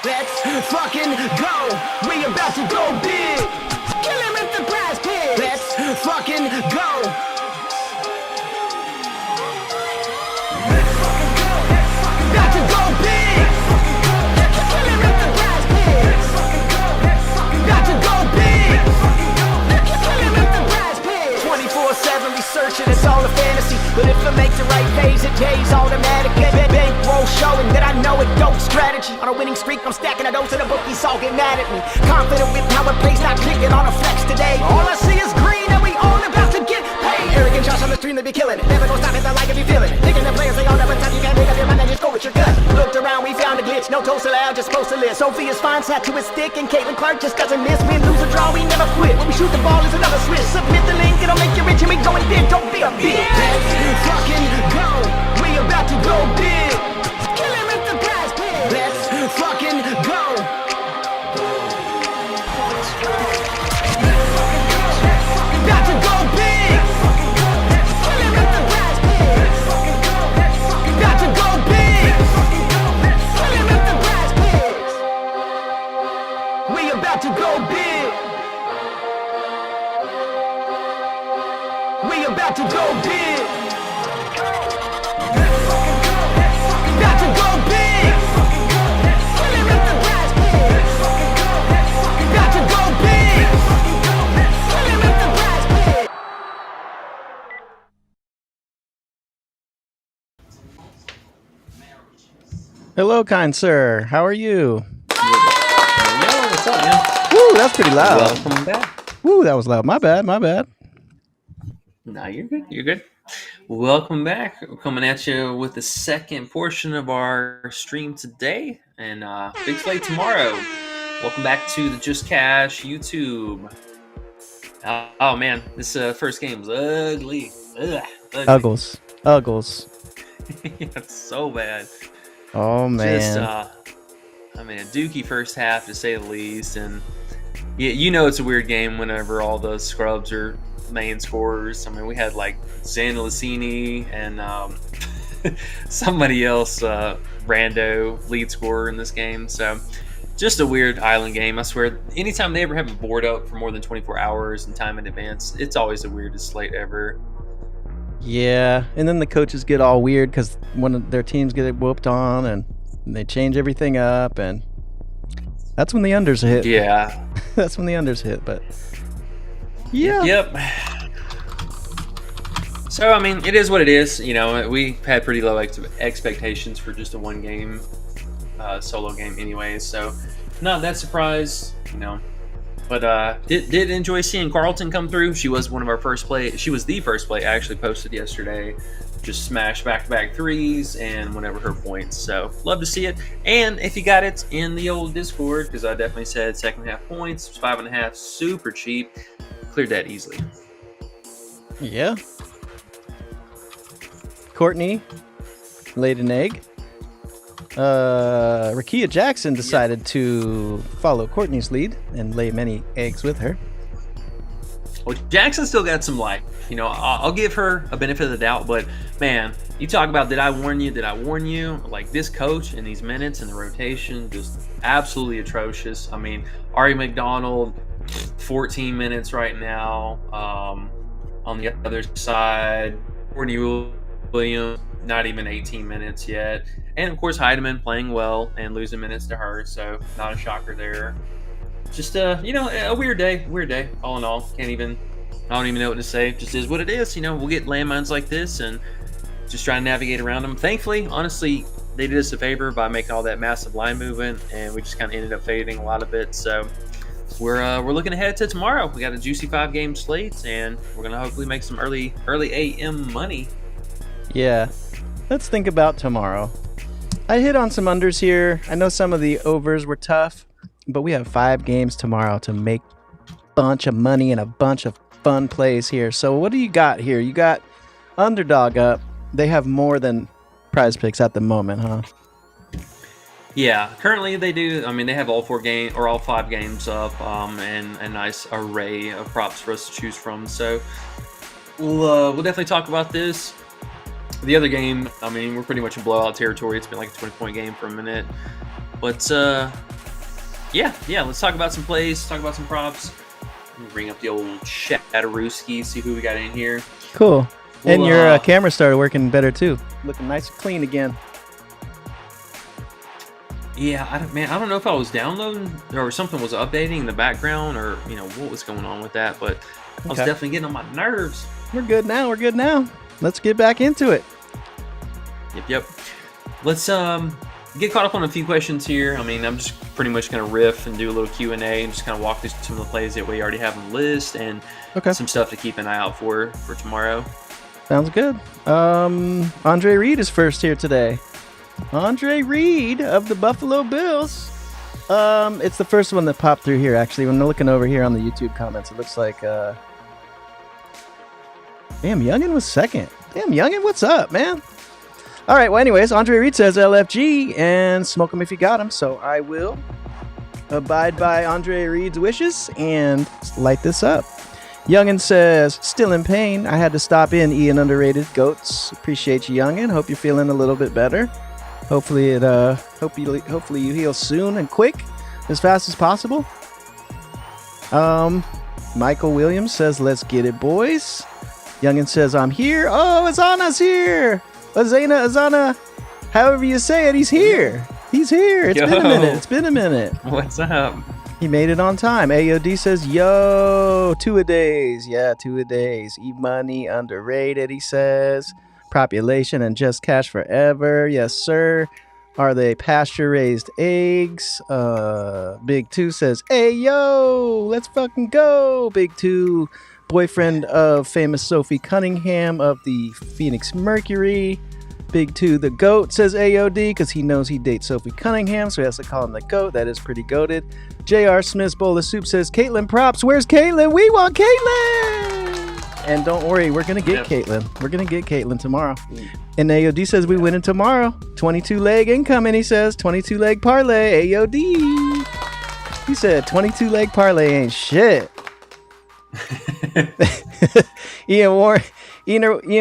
Let's fucking go. We about to go big. Kill him with the PrizePicks. Let's fucking go. About to go big. Kill him with the PrizePicks. About to go big. Kill him with the PrizePicks. 24/7 researching, it's all a fantasy. But if I make the right phase, it pays automatic. Bankroll showing that I know it, dope strategy. On a winning streak, I'm stacking a dose of the bookies, all get mad at me. Confident with how it plays, not clicking on a flex today. All I see is green and we all about to get paid. Arrogant shots on the stream, they be killing it. Never gonna stop it, I like if you feeling it. Thinking the players, they all never time you can't make up your mind and just go with your gut. Looked around, we found a glitch, no toast allowed, just post a list. Sophia's fine, sat to his stick, and Caitlyn Clark just doesn't miss. Win, lose or draw, we never quit. When we shoot the ball, it's another switch. Submit the link, it'll make you rich, and we going big, don't be a bitch. Let's fucking go, we about to go big. Kill him with the PrizePicks. Let's fucking go. About to go big. Kill him with the PrizePicks. About to go big. Kill him with the PrizePicks. We about to go big. We about to go big. About to go big. Kill him with the PrizePicks. About to go big. Kill him with the PrizePicks. Hello, kind sir. How are you? Yo, what's up, man? Woo, that's pretty loud. Welcome back. Woo, that was loud. My bad. My bad. No, you're good. You're good. Welcome back. We're coming at you with the second portion of our stream today, and big slate tomorrow. Welcome back to the Just Cash YouTube. Oh man, this first game was ugly. Ugly. Uggles. It's so bad. Oh man. Just, I mean, a dookie first half to say the least, and you know it's a weird game whenever all the scrubs are main scorers. I mean, we had like Zandalicini and somebody else, rando lead scorer in this game. So just a weird island game. I swear, anytime they ever have a board up for more than 24 hours and time in advance, it's always the weirdest slate ever. Yeah, and then the coaches get all weird because one of their teams get whooped on, and they change everything up, and that's when the unders hit. Yeah. That's when the unders hit, but yeah. Yep. So, I mean, it is what it is. You know, we had pretty low expectations for just a one game solo game anyway, so not that surprised, you know. But did enjoy seeing Carlton come through. She was one of our first play. She was the first play I actually posted yesterday. Just smash back-to-back threes and whenever her points. So love to see it. And if you got it in the old Discord, because I definitely said second half points, 5.5, super cheap. Cleared that easily. Yeah. Courtney laid an egg. Rakia Jackson decided to follow Courtney's lead and lay many eggs with her. Well, Jackson still got some life. You know, I'll give her a benefit of the doubt, but man, you talk about did I warn you? Did I warn you? Like this coach and these minutes and the rotation, just absolutely atrocious. I mean, Ari McDonald, 14 minutes right now. On the other side, Courtney Williams, not even 18 minutes yet. And of course, Heidemann playing well and losing minutes to her, so not a shocker there. Just you know, a weird day. All in all, I don't even know what to say. Just is what it is. You know, we'll get landmines like this and just try to navigate around them. Thankfully, honestly, they did us a favor by making all that massive line movement, and we just kind of ended up fading a lot of it. So we're looking ahead to tomorrow. We got a juicy 5-game slate, and we're gonna hopefully make some early AM money. Yeah, let's think about tomorrow. I hit on some unders here. I know some of the overs were tough, but we have 5 games tomorrow to make a bunch of money and a bunch of fun plays here. So what do you got here? You got Underdog up. They have more than PrizePicks at the moment, huh? Yeah, currently they do. I mean, they have all 5 games up, and a nice array of props for us to choose from. So we'll definitely talk about this. The other game, I mean, we're pretty much in blowout territory. It's been like a 20-point game for a minute. But Yeah. Let's talk about some plays. Talk about some props. Bring up the old Chatterooski. See who we got in here. Cool. And Well, your camera started working better too. Looking nice and clean again. Yeah, I don't know if I was downloading or something was updating in the background or what was going on with that, but I was Okay. definitely getting on my nerves. We're good now. Let's get back into it. Yep. Let's get caught up on a few questions here. I mean, I'm just pretty much going to riff and do a little Q&A and just kind of walk through some of the plays that we already have on the list and Okay. some stuff to keep an eye out for tomorrow. Sounds good. Andre Reed is first here today. Andre Reed of the Buffalo Bills. It's the first one that popped through here, actually. When I'm looking over here on the YouTube comments, it looks like damn, Youngin was second. Damn, Youngin, what's up, man? All right, well, anyways, Andre Reed says LFG and smoke him if you got him. So I will abide by Andre Reed's wishes and light this up. Youngin says, still in pain. I had to stop in, Ian Underrated Goats. Appreciate you, Youngin. Hope you're feeling a little bit better. Hopefully you heal soon and quick, as fast as possible. Michael Williams says, let's get it, boys. Youngin says, I'm here. Oh, Azana's here. Azana, however you say it, he's here. He's here. It's been a minute. What's up? He made it on time. AOD says, yo, 2-a-days. Yeah, 2-a-days. E-money underrated, he says. Population and just cash forever. Yes, sir. Are they pasture-raised eggs? Big 2 says, hey, yo, let's fucking go. Big 2, boyfriend of famous Sophie Cunningham of the Phoenix Mercury. Big 2, the GOAT, says AOD, because he knows he dates Sophie Cunningham, so he has to call him the GOAT. That is pretty goated. JR Smith's Bowl of Soup says, Caitlyn props. Where's Caitlyn? We want Caitlyn! And don't worry, we're going to get Caitlyn. We're going to get Caitlyn tomorrow. And AOD says we win it tomorrow. 22-leg incoming, he says. 22-leg parlay, AOD. He said 22-leg parlay ain't shit. Ian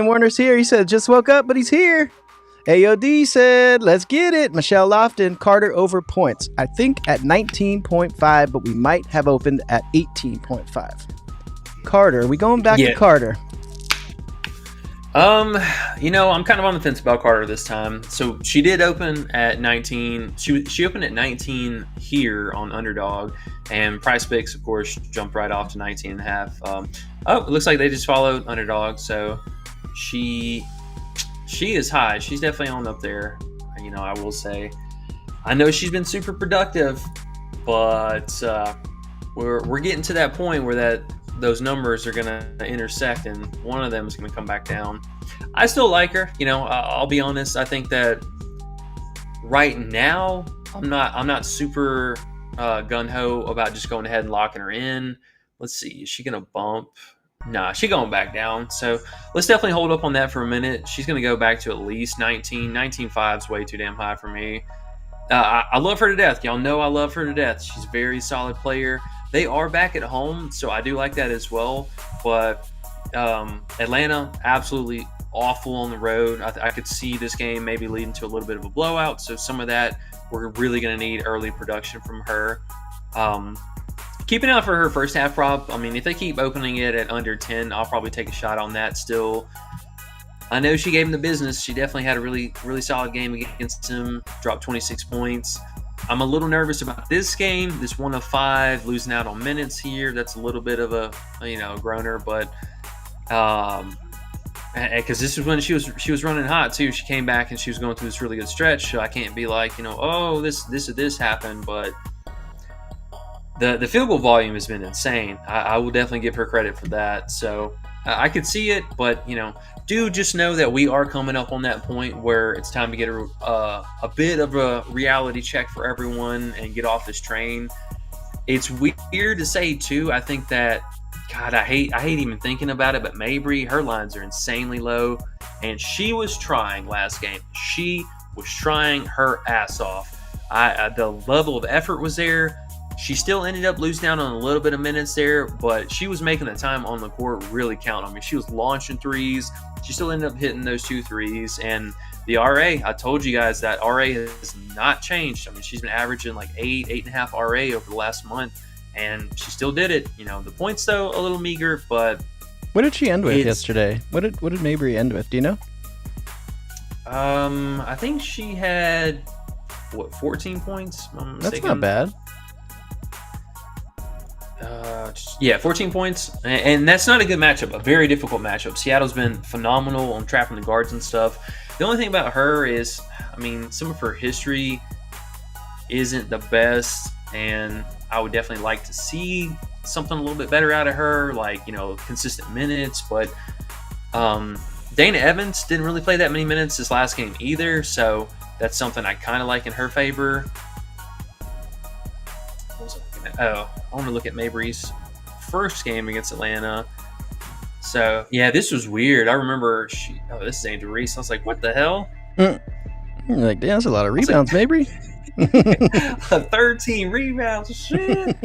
Warner's here. He said, just woke up, but he's here. AOD said, let's get it. Michelle Lofton, Carter over points. I think at 19.5, but we might have opened at 18.5. Carter, are we going back to Carter? I'm kind of on the fence about Carter this time. So she did open at 19. She opened at 19 here on Underdog, and PrizePicks, of course, jumped right off to 19.5. It looks like they just followed Underdog. So she is high. She's definitely on up there. I will say. I know she's been super productive, but we're getting to that point where those numbers are going to intersect, and one of them is going to come back down. I still like her. I'll be honest. I think that right now I'm not super gung-ho about just going ahead and locking her in. Let's see. Is she going to bump? Nah, she's going back down. So let's definitely hold up on that for a minute. She's going to go back to at least 19. 19.5 is way too damn high for me. I love her to death. Y'all know I love her to death. She's a very solid player. They are back at home, so I do like that as well. But Atlanta, absolutely awful on the road. I could see this game maybe leading to a little bit of a blowout. So some of that, we're really going to need early production from her. Keeping out for her first half prop. I mean, if they keep opening it at under 10, I'll probably take a shot on that still. I know she gave him the business. She definitely had a really, really solid game against him. Dropped 26 points. I'm a little nervous about this game. This 1 of 5, losing out on minutes here. That's a little bit of a groaner, but because this is when she was running hot too. She came back and she was going through this really good stretch. So I can't be like, oh, this happened, but the field goal volume has been insane. I will definitely give her credit for that. So I could see it, but do just know that we are coming up on that point where it's time to get a bit of a reality check for everyone and get off this train. It's weird to say too. I think that, God, I hate even thinking about it, but Mabry, her lines are insanely low, and she was trying last game. She was trying her ass off. The level of effort was there. She still ended up losing out on a little bit of minutes there, but she was making the time on the court really count. I mean, she was launching threes. She still ended up hitting those 2 threes. And the RA, I told you guys that RA has not changed. I mean, she's been averaging like 8.5 RA over the last month, and she still did it. You know, the points, though, a little meager, but... What did she end with yesterday? What did Mabry end with? Do you know? I think she had, 14 points? That's not bad. Yeah, 14 points, and that's not a good matchup. A very difficult matchup. Seattle's been phenomenal on trapping the guards and stuff. The only thing about her is, I mean, some of her history isn't the best, and I would definitely like to see something a little bit better out of her, like, you know, consistent minutes. But Dana Evans didn't really play that many minutes this last game either, so that's something I kind of like in her favor. What was I looking at? Oh, I want to look at Mabry's first game against Atlanta. So, yeah, this was weird. I remember this is Angel Reese. I was like, what the hell? You're like, damn, that's a lot of rebounds, Mabry. 13 rebounds, shit.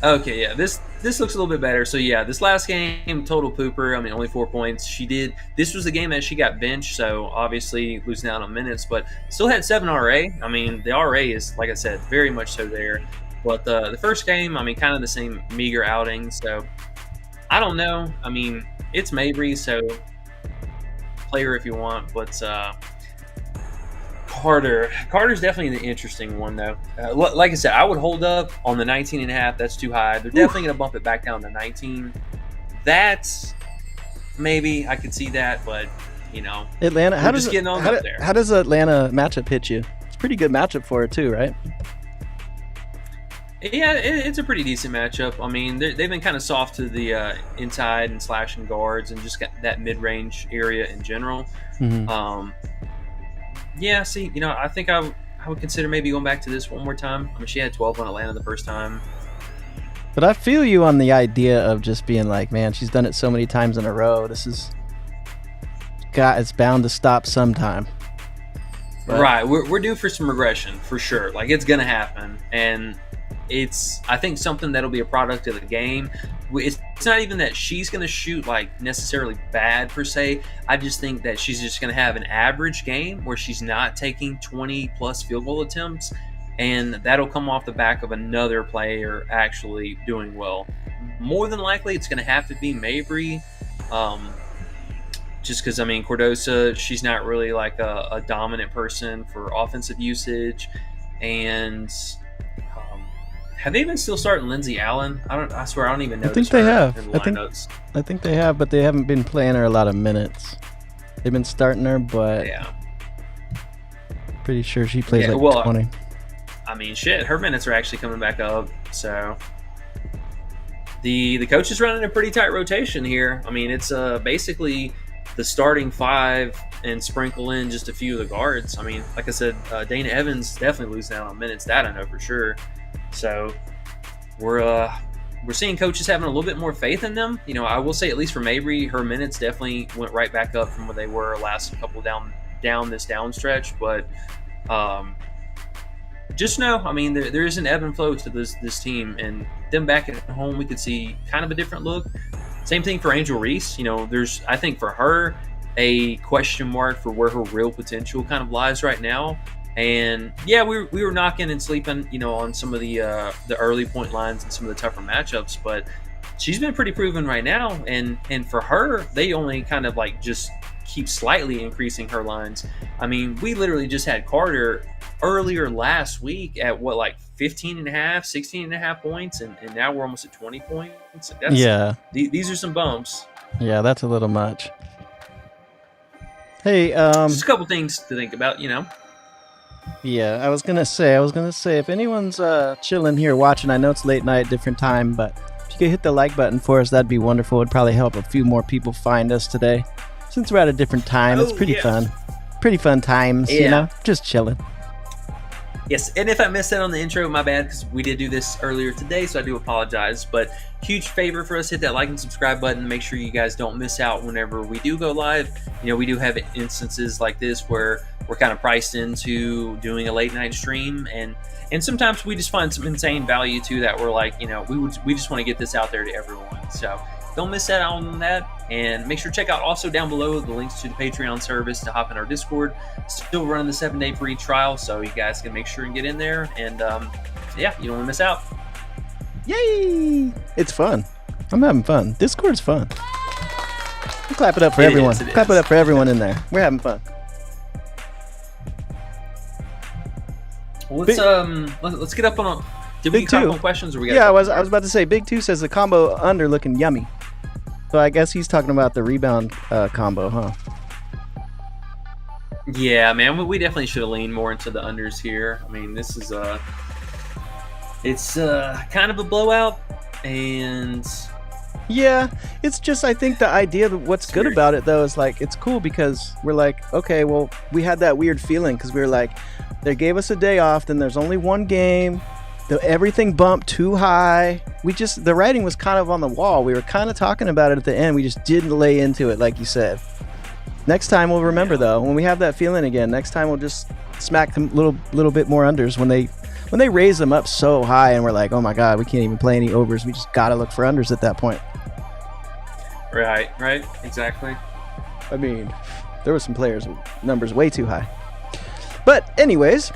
Okay, yeah, this looks a little bit better. So yeah, this last game, total pooper. I mean, only 4 points. This was the game that she got benched, so obviously losing out on minutes, but still had 7 RA. I mean, the RA is, like I said, very much so there. But the first game, I mean, kind of the same meager outing. So I don't know. I mean, it's Mabry, so play her if you want, but Carter's definitely the interesting one, though. Like I said, I would hold up on the 19.5. That's too high. They're definitely going to bump it back down to 19. That's maybe I could see that, but you know, Atlanta. How does Atlanta matchup hit you? It's a pretty good matchup for her too, right? Yeah, it's a pretty decent matchup. I mean, they've been kind of soft to the inside and slashing guards and just got that mid-range area in general. Mm-hmm. Yeah, see, you know, I think I would consider maybe going back to this one more time. I mean, she had 12 on Atlanta the first time. But I feel you on the idea of just being like, man, she's done it so many times in a row. It's bound to stop sometime. But, right, we're due for some regression for sure. Like, it's gonna happen, and it's, I think, something that'll be a product of the game. It's not even that she's going to shoot like necessarily bad per se. I just think that she's just going to have an average game where she's not taking 20 plus field goal attempts, and that'll come off the back of another player actually doing well. More than likely, it's going to have to be Mabry, just because, I mean, Cordosa, she's not really like a dominant person for offensive usage, and have they been still starting Lindsay Allen? I swear I don't even know. I think they have. I think they have, but they haven't been playing her a lot of minutes. They've been starting her, but yeah, pretty sure she plays 20. I mean, shit, her minutes are actually coming back up. So the coach is running a pretty tight rotation here. I mean, it's basically the starting 5 and sprinkle in just a few of the guards. I mean, like I said, Dana Evans definitely losing out on minutes. That I know for sure. So we're seeing coaches having a little bit more faith in them. You know, I will say, at least for Mabry, her minutes definitely went right back up from what they were last couple down this down stretch. But just know, I mean, there is an ebb and flow to this team, and them back at home, we could see kind of a different look. Same thing for Angel Reese. You know, there's, I think, for her, a question mark for where her real potential kind of lies right now. And yeah, we were knocking and sleeping, you know, on some of the early point lines and some of the tougher matchups, but she's been pretty proven right now. And for her, they only kind of like just keep slightly increasing her lines. I mean, we literally just had Carter earlier last week at what, like 15 and a half, 16 and a half points, and now we're almost at 20 points. These are some bumps. Yeah, that's a little much. Hey, just a couple things to think about, you know. Yeah, I was gonna say, if anyone's chilling here watching, I know it's late night, different time, but if you could hit the like button for us, that'd be wonderful. It'd probably help a few more people find us today. Since we're at a different time, it's pretty fun. Pretty fun times, you know, just chilling. Yes, and if I missed that on the intro, my bad, because we did do this earlier today, so I do apologize. But huge favor for us, hit that like and subscribe button. Make sure you guys don't miss out whenever we do go live. You know, we do have instances like this where we're kind of priced into doing a late night stream, and sometimes we just find some insane value too that we're like, we just want to get this out there to everyone. So don't miss out on that, and make sure to check out also down below the links to the Patreon service to hop in our Discord. Still running the 7-day free trial, so you guys can make sure and get in there, and you don't want to miss out. Yay! It's fun. I'm having fun. Discord's fun. Clap it up for everyone. Clap it up for everyone in there. We're having fun. Well, let's get up on a. Did we get a couple questions? Or we got yeah, I was about to say. Big 2 says the combo under looking yummy. So I guess he's talking about the rebound combo, huh? Yeah, man, we definitely should have leaned more into the unders here. I mean, this is it's kind of a blowout, and yeah, it's just I think the idea of what's good about it though is like it's cool because we're like, okay, well, we had that weird feeling because we were like, they gave us a day off, then there's only one game. Everything bumped too high. The writing was kind of on the wall. We were kind of talking about it at the end. We just didn't lay into it, like you said. Next time we'll remember though. When we have that feeling again, next time we'll just smack them little bit more unders when they raise them up so high, and we're like, oh my god, we can't even play any overs. We just gotta look for unders at that point. Right, exactly. I mean, there were some players with numbers way too high. But anyways.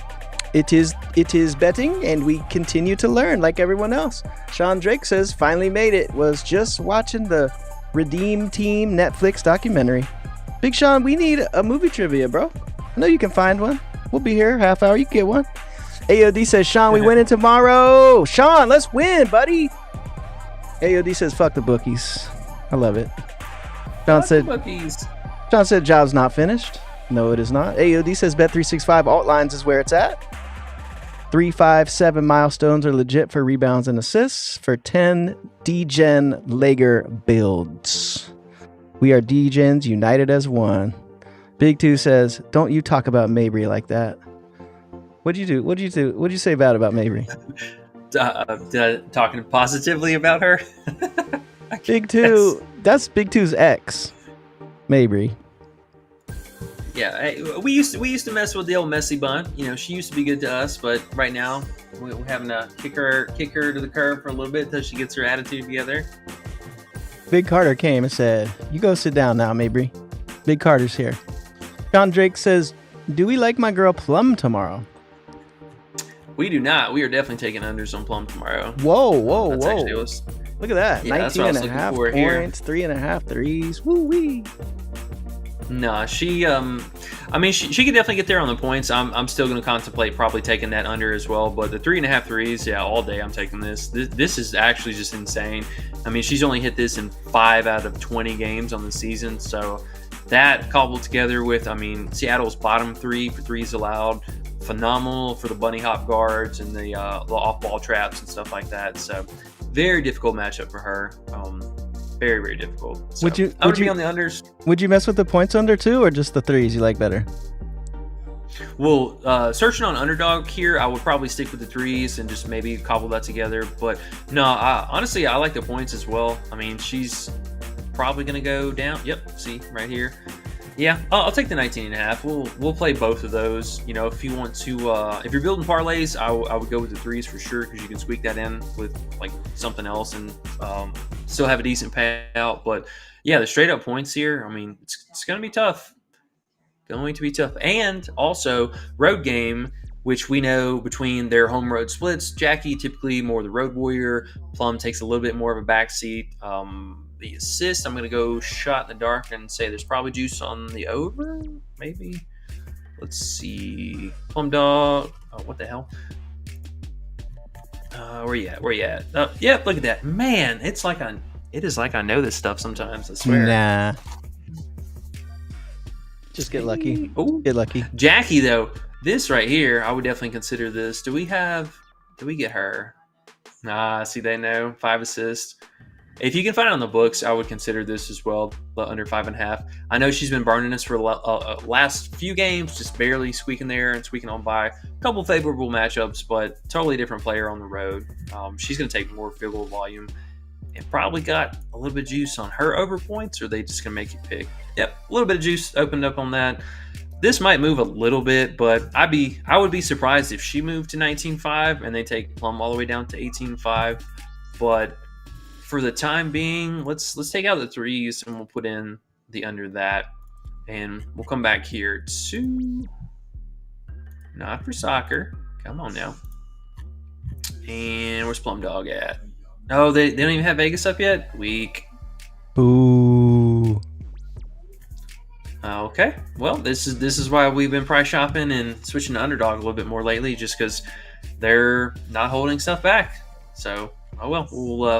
It is betting, and we continue to learn like everyone else. Sean Drake says, finally made it. Was just watching the Redeem Team Netflix documentary. Big Sean, we need a movie trivia, bro. I know you can find one. We'll be here half hour. You can get one. AOD says, Sean, we winning tomorrow. Sean, let's win, buddy. AOD says, fuck the bookies. I love it. Sean said, job's not finished. No, it is not. AOD says, Bet365 alt lines is where it's at. 3, 5, 7 milestones are legit for rebounds and assists for 10 D-Gen Lager builds. We are D-Gens united as one. Big 2 says, don't you talk about Mabry like that. What'd you do? What'd you say bad about Mabry? Talking positively about her? Big 2, that's Big 2's ex, Mabry. Yeah, we used to mess with the old messy bun. She used to be good to us, but right now we're having to kick her to the curb for a little bit until she gets her attitude together. Big Carter came and said, you go sit down now, Mabry. Big Carter's here. John Drake says, do we like my girl Plum tomorrow? We do not. We are definitely taking unders on Plum tomorrow. Whoa. Look at that. Yeah, 19 and a half points, here. 3.5 threes. Woo-wee. No, she could definitely get there on the points. I'm still going to contemplate probably taking that under as well. But the 3.5 threes, yeah, all day I'm taking this. This is actually just insane. I mean, she's only hit this in 5 out of 20 games on the season. So that cobbled together with, Seattle's bottom 3 for threes allowed, phenomenal for the bunny hop guards and the off-ball traps and stuff like that. So very difficult matchup for her. Very, very difficult. So, I'm going to be on the unders. Would you mess with the points under too, or just the threes you like better? Well, searching on Underdog here, I would probably stick with the threes and just maybe cobble that together. But no, honestly, I like the points as well. I mean, she's probably going to go down. Yep, see right here. Yeah, I'll take the 19.5. We'll play both of those. If you want to, if you're building parlays, I would go with the threes for sure because you can squeak that in with like something else and still have a decent payout. But yeah, the straight up points here. It's going to be tough. Going to be tough, and also road game, which we know between their home road splits. Jackie typically more the road warrior. Plum takes a little bit more of a backseat. The assist, I'm going to go shot in the dark and say there's probably juice on the over, maybe. Let's see. Plum Dog. Oh, what the hell? Where you at? Yep, look at that. Man, it is like I know this stuff sometimes, I swear. Nah. Just get lucky. Ooh. Get lucky. Jackie, though, this right here, I would definitely consider this. Do we get her? Nah, see, they know. 5 assists. If you can find it on the books, I would consider this as well, the under 5.5. I know she's been burning us for the last few games, just barely squeaking there and squeaking on by. A couple favorable matchups, but totally different player on the road. She's going to take more field goal volume and probably got a little bit of juice on her over points, or are they just going to make you pick? Yep, a little bit of juice opened up on that. This might move a little bit, but I would be surprised if she moved to 19.5 and they take Plum all the way down to 18.5. But for the time being, let's take out the threes and we'll put in the under that, and we'll come back here to not for soccer. Come on now. And where's Plum Dog at? Oh, they don't even have Vegas up yet? Weak. Boo. Okay. Well, this is why we've been price shopping and switching to Underdog a little bit more lately, just because they're not holding stuff back. So, oh well,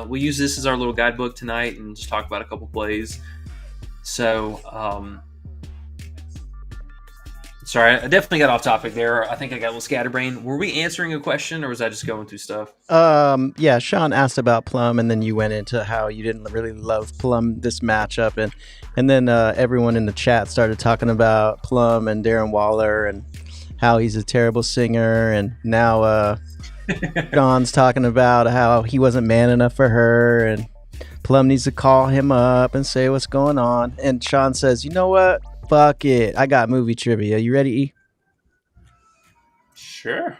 we'll use this as our little guidebook tonight and just talk about a couple plays. So, sorry, I definitely got off topic there. I think I got a little scatterbrained. Were we answering a question, or was I just going through stuff? Yeah, Sean asked about Plum, and then you went into how you didn't really love Plum this matchup, and then everyone in the chat started talking about Plum and Darren Waller and how he's a terrible singer, and now Sean's talking about how he wasn't man enough for her, and Plum needs to call him up and say what's going on. And Sean says, you know what? Fuck it. I got movie trivia. You ready, E? Sure.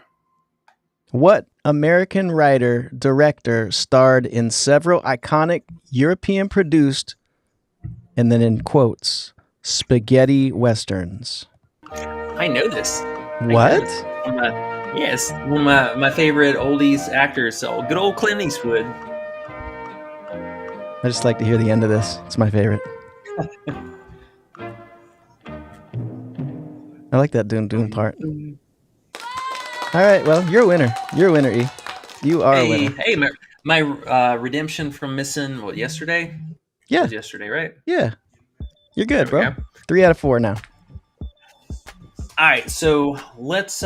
What American writer, director starred in several iconic European-produced, and then in quotes, spaghetti westerns? I know this. What? Yes, one of my favorite oldies actors. So good old Clint Eastwood. I just like to hear the end of this. It's my favorite. I like that doom part. All right, well, you're a winner. You're a winner, E. You are a winner. Hey, my redemption from missing yesterday? Yeah. It was yesterday, right? Yeah. You're good, bro. Go. 3 out of 4 now. All right, so let's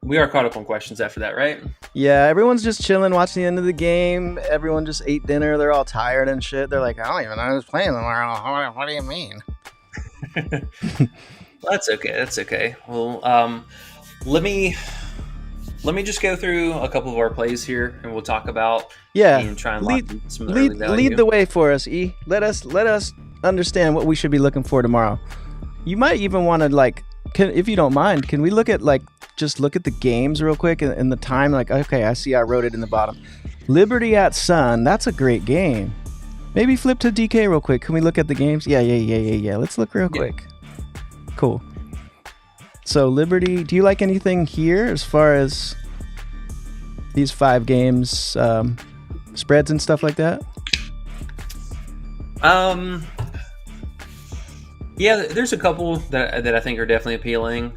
we are caught up on questions after that, right? Yeah, everyone's just chilling, watching the end of the game. Everyone just ate dinner. They're all tired and shit. They're like, I don't even know who's playing tomorrow. What do you mean? That's okay. That's okay. Well, let me just go through a couple of our plays here, and we'll talk about and try and lock in some of the early value. Lead the way for us, E. Let us understand what we should be looking for tomorrow. You might even want to if you don't mind, can we look at just look at the games real quick and the time? Okay, I see I wrote it in the bottom. Liberty at Sun. That's a great game. Maybe flip to DK real quick. Can we look at the games? Yeah. Let's look real quick. Cool. So Liberty, do you like anything here as far as these 5 games, spreads and stuff like that? Yeah, there's a couple that I think are definitely appealing.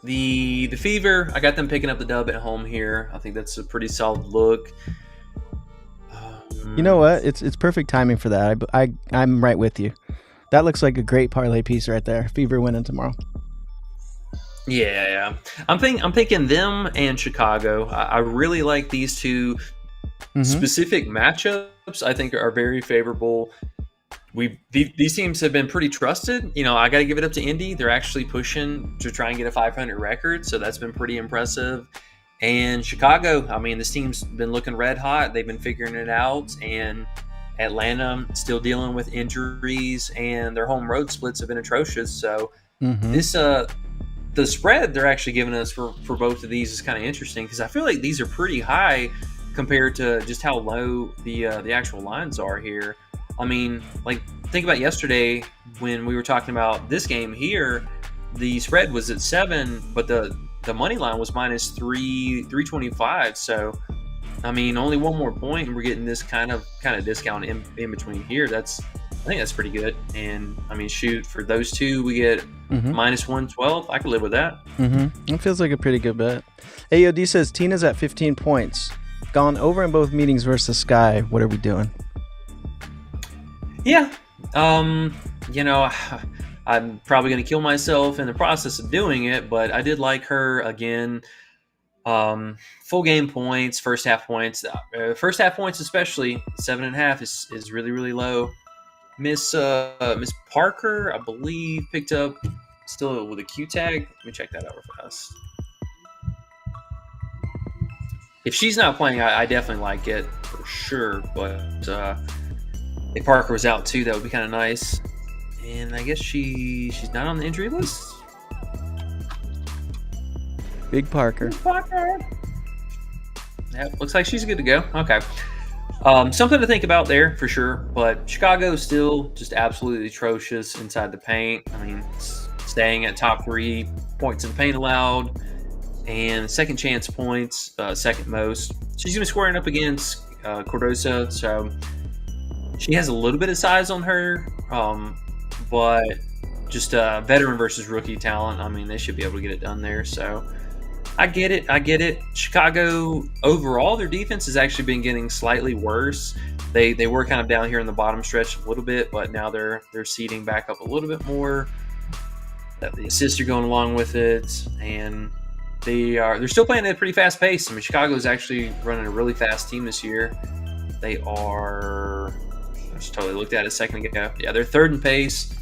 The Fever, I got them picking up the dub at home here. I think that's a pretty solid look. You know what? It's perfect timing for that. I'm right with you. That looks like a great parlay piece right there. Fever winning tomorrow. Yeah. I'm picking them and Chicago. I really like these two specific matchups. I think are very favorable. These teams have been pretty trusted. I got to give it up to Indy. They're actually pushing to try and get a 500 record, so that's been pretty impressive. And Chicago, this team's been looking red hot. They've been figuring it out, and Atlanta still dealing with injuries, and their home road splits have been atrocious. So the spread they're actually giving us for both of these is kind of interesting, because I feel like these are pretty high compared to just how low the actual lines are here. Think about yesterday when we were talking about this game here. The spread was at 7, but the money line was minus 325. So, only one more point, and we're getting this kind of discount in between here. I think that's pretty good. And shoot, for those two, we get minus 112. I could live with that. It feels like a pretty good bet. AOD says Tina's at 15 points. Gone over in both meetings versus Sky. What are we doing? Yeah. I'm probably going to kill myself in the process of doing it, but I did like her again. Full game points, first half points. First half points especially, 7.5 is really, really low. Miss Parker, I believe, picked up still with a Q tag. Let me check that out real fast. If she's not playing, I definitely like it for sure, but if Parker was out too, that would be kind of nice. And I guess she's not on the injury list. Big Parker. Yeah, looks like she's good to go. Okay. Something to think about there for sure. But Chicago is still just absolutely atrocious inside the paint. I mean, staying at top 3 points in the paint allowed, and second chance points, second most. She's going to be squaring up against Cordosa, so she has a little bit of size on her, but just veteran versus rookie talent. I mean, they should be able to get it done there. So I get it. Chicago, overall, their defense has actually been getting slightly worse. They were kind of down here in the bottom stretch a little bit, but now they're seeding back up a little bit more. The assists are going along with it, and they're still playing at a pretty fast pace. I mean, Chicago's actually running a really fast team this year. They are, I just totally looked at it a second ago. Yeah, they're third in pace.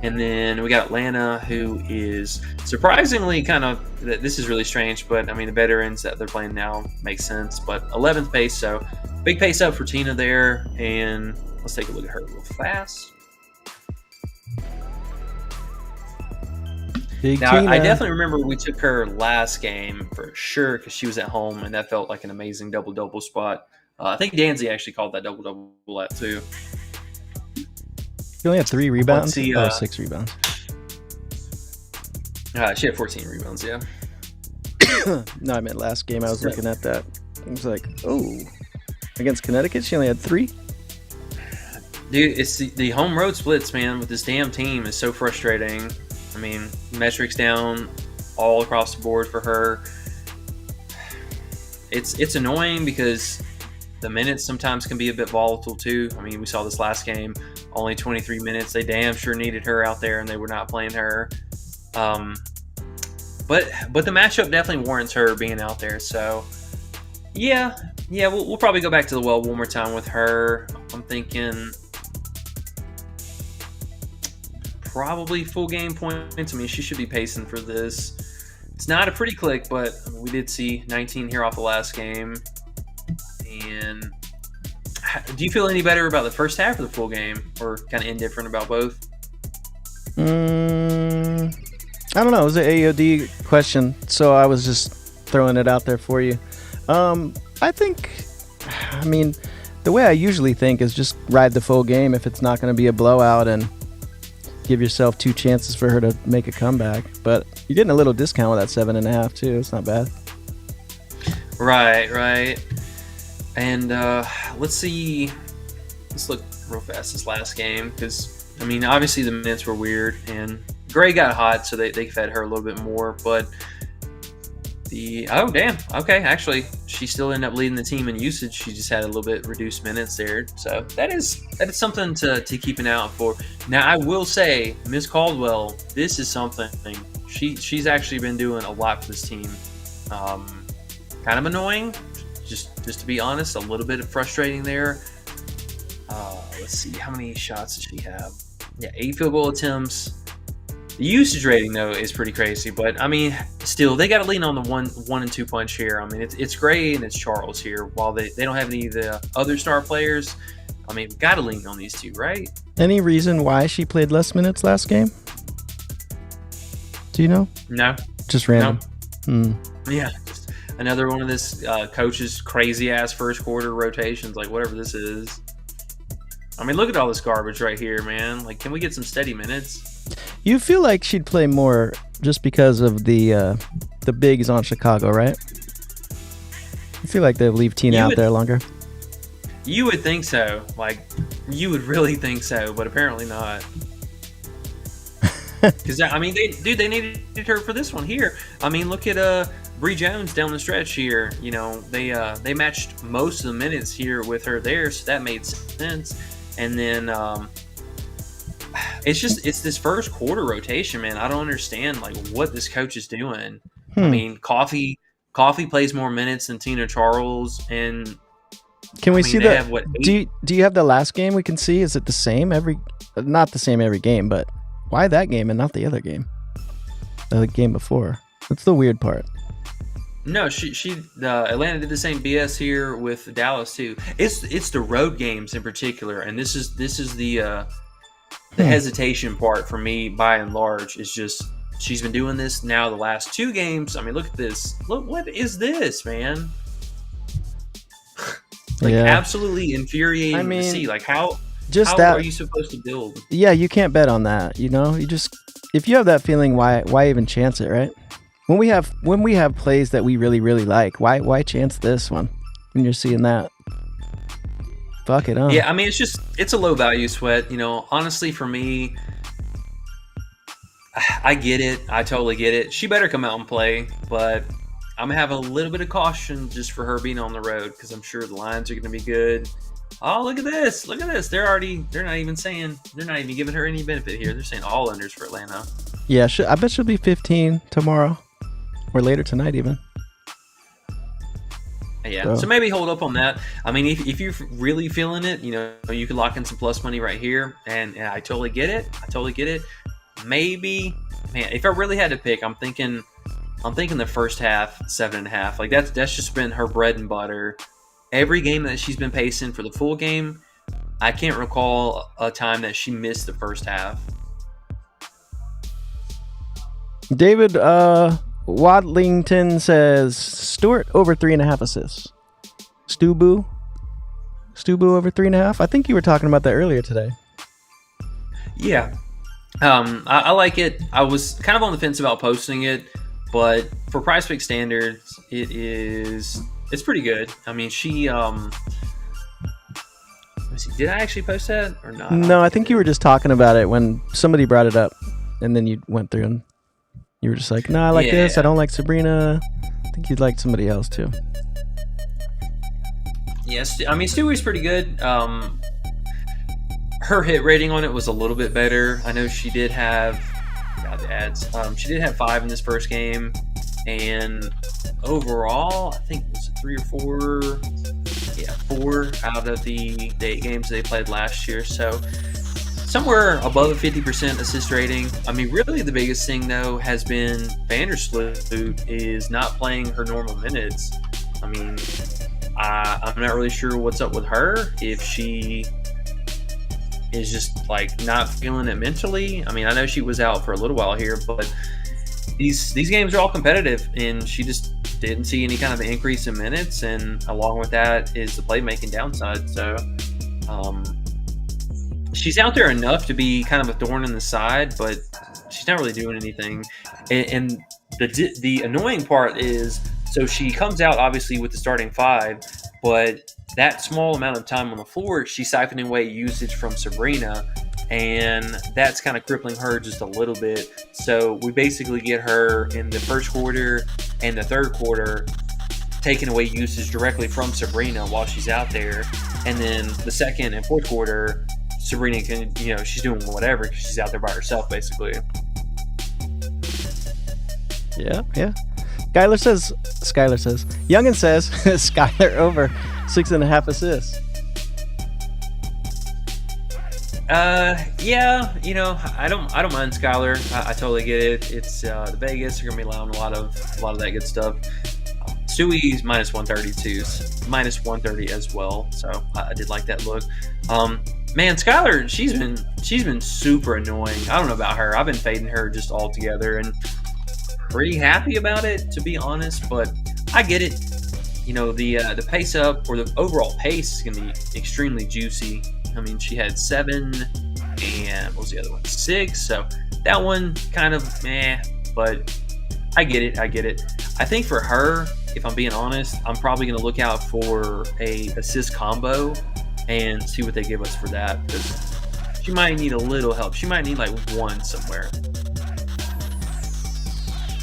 And then we got Atlanta, who is surprisingly kind of, this is really strange, but I mean, the veterans that they're playing now makes sense. But 11th pace, so big pace up for Tina there. And let's take a look at her real fast. Big Now, Tina. I definitely remember we took her last game for sure because she was at home, and that felt like an amazing double-double spot. I think Danzy actually called that double-double at too. She only had 3 rebounds? See, 6 rebounds. She had 14 rebounds, yeah. No, I meant last game. I was looking at that. I was like, oh. Against Connecticut, she only had 3? Dude, it's the home road splits, man, with this damn team is so frustrating. I mean, metrics down all across the board for her. It's annoying because the minutes sometimes can be a bit volatile too. I mean, we saw this last game, only 23 minutes. They damn sure needed her out there, and they were not playing her. But the matchup definitely warrants her being out there. So, yeah, we'll probably go back to the well one more time with her. I'm thinking probably full game points. I mean, she should be pacing for this. It's not a pretty click, but we did see 19 here off the last game. And do you feel any better about the first half or the full game, or kind of indifferent about both? I don't know. It was an AOD question, so I was just throwing it out there for you. I mean, the way I usually think is just ride the full game if it's not going to be a blowout, and give yourself 2 chances for her to make a comeback. But you're getting a little discount with that 7.5 too. It's not bad. Right. And let's see. Let's look real fast this last game because, I mean, obviously the minutes were weird and Gray got hot, so they fed her a little bit more. But actually, she still ended up leading the team in usage. She just had a little bit reduced minutes there. So that is something to keep an eye out for. Now, I will say, Miss Caldwell, this is something she's actually been doing a lot for this team. Kind of annoying. Just to be honest, a little bit frustrating there. Let's see, how many shots does she have? Yeah, 8 field goal attempts. The usage rating, though, is pretty crazy. But, I mean, still, they got to lean on the 1 and 2 punch here. I mean, it's Gray and it's Charles here. While they don't have any of the other star players, I mean, got to lean on these two, right? Any reason why she played less minutes last game? Do you know? No. Just random. No. Yeah. Another one of this coach's crazy-ass first quarter rotations, like whatever this is. I mean, look at all this garbage right here, man. Like, can we get some steady minutes? You feel like she'd play more just because of the bigs on Chicago, right? I feel like they'll leave Tina out there longer. You would think so. Like, you would really think so, but apparently not. Because, I mean, they needed her for this one here. I mean, look at Bree Jones down the stretch here. You know, they matched most of the minutes here with her there, so that made sense. And then it's this first quarter rotation, man. I don't understand like what this coach is doing. I mean, Coffee plays more minutes than Tina Charles, and can we see that? Have, what, do you have the last game we can see? Is it the same not the same every game, but why that game and not the other game? The game before. That's the weird part. No, Atlanta did the same BS here with Dallas too. It's the road games in particular, and this is the the hesitation part for me, by and large, is just she's been doing this now the last 2 games. I mean, look at this. Look, what is this, man? Absolutely infuriating to see. Like, how are you supposed to build? Yeah, you can't bet on that. You know, you just, if you have that feeling, why even chance it, right? When we have plays that we really, really like, why chance this one when you're seeing that? Fuck it, huh? Yeah, I mean, it's a low value sweat. You know, honestly, for me, I get it. I totally get it. She better come out and play, but I'm gonna have a little bit of caution just for her being on the road, because I'm sure the lines are gonna be good. Oh, look at this! Look at this! They're not even giving her any benefit here. They're saying all unders for Atlanta. Yeah, I bet she'll be 15 tomorrow or later tonight even. Yeah, so maybe hold up on that. I mean, if you're really feeling it, you know, you could lock in some plus money right here, and I totally get it. Maybe, man, if I really had to pick, I'm thinking the first half 7.5. Like that's just been her bread and butter. Every game that she's been pacing for the full game, I can't recall a time that she missed the first half. David Wadlington says Stewart over 3.5 assists. Stu Boo over 3.5. I think you were talking about that earlier today. Yeah, I like it. I was kind of on the fence about posting it, but for PrizePicks standards, it's pretty good. I mean, she let's see, did I actually post that or not? No, I think you were just talking about it when somebody brought it up, and then you went through and you were just like, "No, I like this. I don't like Sabrina." I think you'd like somebody else too. Yes, I mean, Stewie's pretty good. Her hit rating on it was a little bit better. I know she did have she did have 5 in this first game, and overall, I think it was 3 or 4. Yeah, 4 out of the 8 games they played last year. So somewhere above a 50% assist rating. I mean, really the biggest thing, though, has been Vandersloot is not playing her normal minutes. I mean, I'm not really sure what's up with her, if she is just like not feeling it mentally. I mean, I know she was out for a little while here, but these games are all competitive, and she just didn't see any kind of increase in minutes, and along with that is the playmaking downside. So she's out there enough to be kind of a thorn in the side, but she's not really doing anything. And the annoying part is, so she comes out obviously with the starting 5, but that small amount of time on the floor, she's siphoning away usage from Sabrina, and that's kind of crippling her just a little bit. So we basically get her in the first quarter and the third quarter taking away usage directly from Sabrina while she's out there, and then the second and fourth quarter, Sabrina can, she's doing whatever because she's out there by herself basically. Yeah. Skylar says, Youngin says, Skylar over 6.5 assists. Yeah, I don't mind Skylar. I totally get it. It's the Vegas are gonna be allowing a lot of that good stuff. Stewie's minus 130 too, minus 130 as well. So I did like that look. Man, Skylar, she's been super annoying. I don't know about her. I've been fading her just altogether, and pretty happy about it, to be honest, but I get it. The pace up, or the overall pace, is going to be extremely juicy. I mean, she had 7, and what was the other one? 6. So that one kind of meh, but I get it. I think for her, if I'm being honest, I'm probably going to look out for a assist combo and see what they give us for that, because she might need a little help. She might need like 1 somewhere.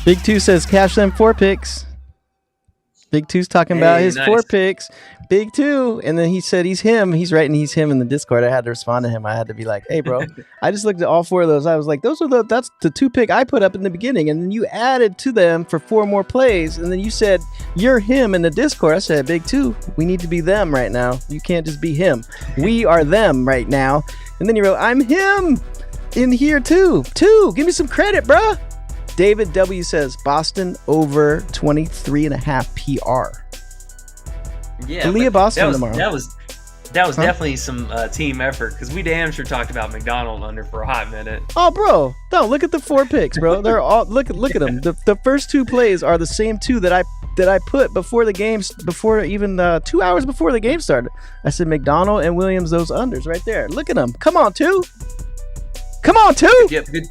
Big 2 says cash them 4 picks. Big 2's talking about his nice 4 picks. Big 2, and then he said he's him. He's writing he's him in the Discord. I had to respond to him. I had to be like, hey, bro, I just looked at all 4 of those. I was like, that's the 2 pick I put up in the beginning, and then you added to them for 4 more plays, and then you said you're him in the Discord. I said, Big 2, we need to be them right now. You can't just be him. We are them right now. And then you wrote, I'm him in here too. Give me some credit, bro. David W says Boston over 23.5 PR. Yeah, Aaliyah Boston tomorrow. That was definitely some team effort because we damn sure talked about McDonald under for a hot minute. Oh, bro, no, look at the 4 picks, bro. They're all look at them. The first 2 plays are the same 2 that I put before the games, before even 2 hours before the game started. I said McDonald and Williams, those unders right there. Look at them. Come on, 2. Come on, 2. Yep, good.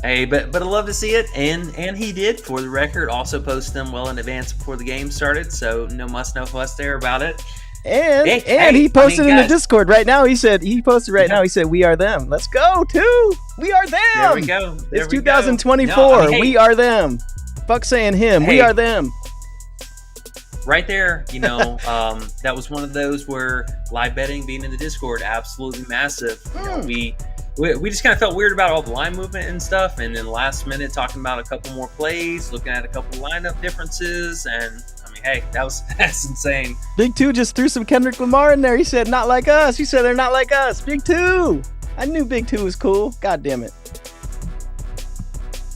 Hey, but I love to see it, and he did, for the record, also post them well in advance before the game started, so no fuss there about it. And he posted in the Discord right now. He posted right now. He said, "We are them. Let's go, 2. We are them." There we go. It's 2024. We are them. Fuck saying him. We are them. Right there, that was one of those where live betting being in the Discord, absolutely massive. We just kind of felt weird about all the line movement and stuff, and then last minute talking about a couple more plays, looking at a couple lineup differences, and hey, that's insane. Big 2 just threw some Kendrick Lamar in there. He said, "Not like us." He said, "They're not like us." Big 2. I knew Big 2 was cool. God damn it.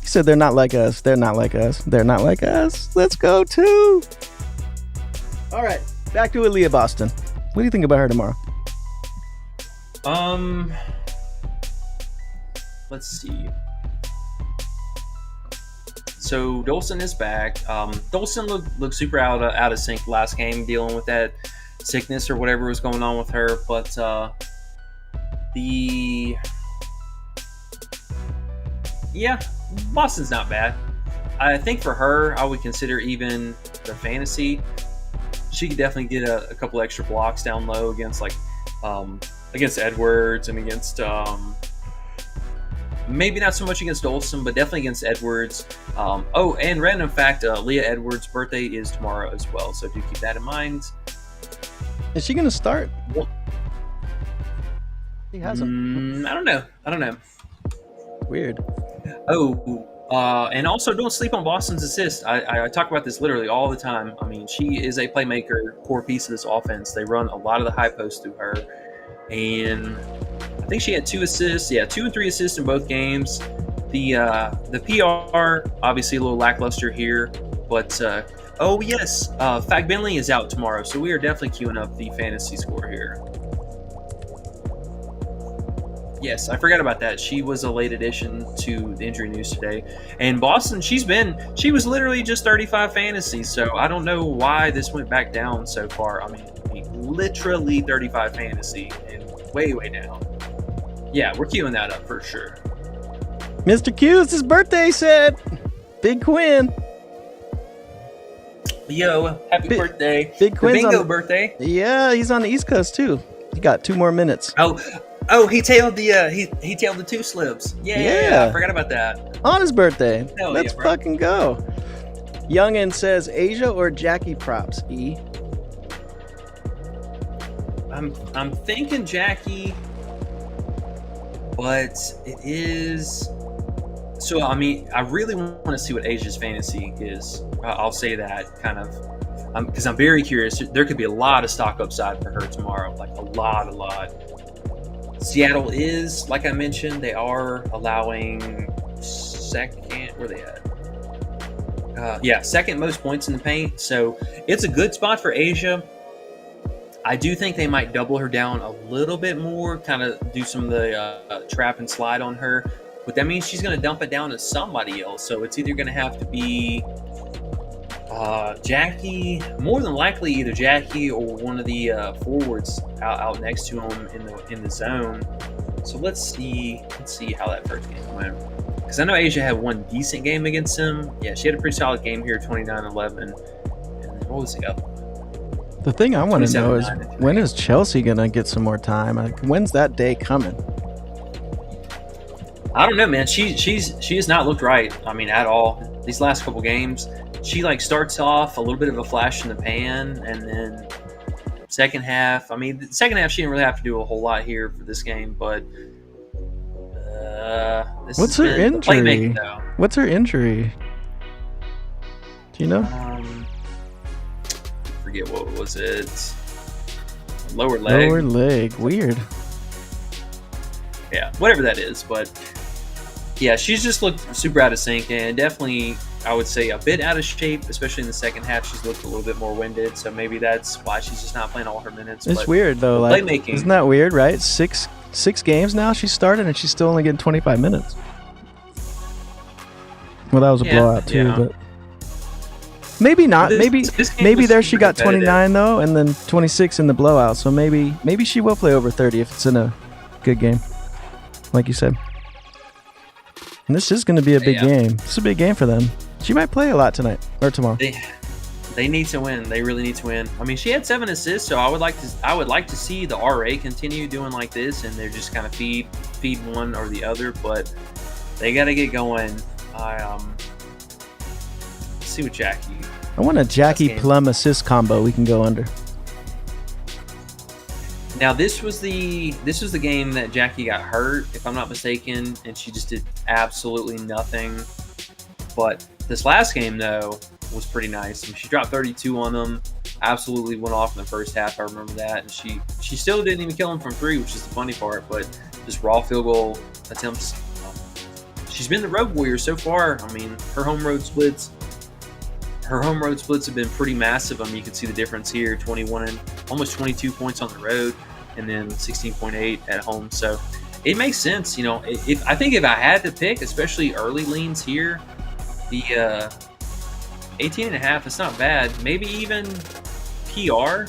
He said, "They're not like us. They're not like us. They're not like us." Let's go, 2. All right, back to Aaliyah Boston. What do you think about her tomorrow? Let's see. So Dolson is back. Dolson looked super out of sync last game, dealing with that sickness or whatever was going on with her. But Boston's not bad. I think for her, I would consider even the fantasy. She could definitely get a couple extra blocks down low against against Edwards and against. Maybe not so much against Olsen, but definitely against Edwards. And random fact, Leah Edwards' birthday is tomorrow as well, so do keep that in mind. Is she going to start? He hasn't. I don't know. Weird. And also don't sleep on Boston's assist. I talk about this literally all the time. I mean, she is a playmaker, core piece of this offense. They run a lot of the high post through her, and I think she had 2 assists. Yeah, 2 and 3 assists in both games. The PR, obviously a little lackluster here. But, Fag Bentley is out tomorrow. So we are definitely queuing up the fantasy score here. Yes, I forgot about that. She was a late addition to the injury news today. And Boston, she was literally just 35 fantasy. So I don't know why this went back down so far. I mean, literally 35 fantasy and way down. Yeah, we're queuing that up for sure. Mr. Q, it's his birthday, said. Big Quinn. Yo, happy birthday. Big Quinn's bingo birthday. Yeah, he's on the East Coast too. He got 2 more minutes. Oh, he tailed the 2 slips. Yeah, I forgot about that. On his birthday. Hell Let's fucking go. Youngin says Asia or Jackie props, E. I'm thinking Jackie, but it is. So I mean, I really want to see what Asia's fantasy is. I'll say that kind of because I'm very curious. There could be a lot of stock upside for her tomorrow, like a lot. Seattle is, like I mentioned, they are allowing second. Where they at? Second most points in the paint. So it's a good spot for Asia. I do think they might double her down a little bit more, kind of do some of the trap and slide on her. But that means she's going to dump it down to somebody else. So it's either going to have to be Jackie, more than likely either Jackie or one of the forwards out next to him in the zone. So let's see how that first game went. Because I know Asia had one decent game against him. Yeah, she had a pretty solid game here, 29-11. And then what was the other one? The thing I want to know is when is Chelsea going to get some more time? When's that day coming? I don't know, man. She has not looked right. I mean, at all. These last couple games, she starts off a little bit of a flash in the pan, and then second half. I mean, the second half she didn't really have to do a whole lot here for this game, but what's her injury? What's her injury? Do you know? Forget what was it. Lower leg. Lower leg. Weird. Yeah, whatever that is, but yeah, she's just looked super out of sync and definitely I would say, a bit out of shape, especially in the second half. She's looked a little bit more winded, so maybe that's why she's just not playing all her minutes. It's but weird though. Like, isn't that weird, right? Six games now she's started, and she's still only getting 25 minutes. Well, that was a blowout too, but maybe not. Maybe there she got 29 though, and then 26 in the blowout. So maybe she will play over 30 if it's in a good game, like you said. And this is going to be a big game. It's a big game for them. She might play a lot tonight or tomorrow. They need to win. They really need to win. I mean, she had 7 assists, so I would like to see the RA continue doing like this, and they're just kind of feed one or the other. But they got to get going. Let's see what Jackie. I want a Jackie Plum assist combo. We can go under. Now this was the game that Jackie got hurt, if I'm not mistaken, and she just did absolutely nothing. But this last game though was pretty nice. I mean, she dropped 32 on them, absolutely went off in the first half. I remember that, and she still didn't even kill them from 3, which is the funny part. But just raw field goal attempts. She's been the road warrior so far. I mean, her home road splits have been pretty massive. I mean, you can see the difference here: 21 and almost 22 points on the road, and then 16.8 at home. So it makes sense, you know. I think if I had to pick, especially early leans here, the 18.5, it's not bad. Maybe even PR.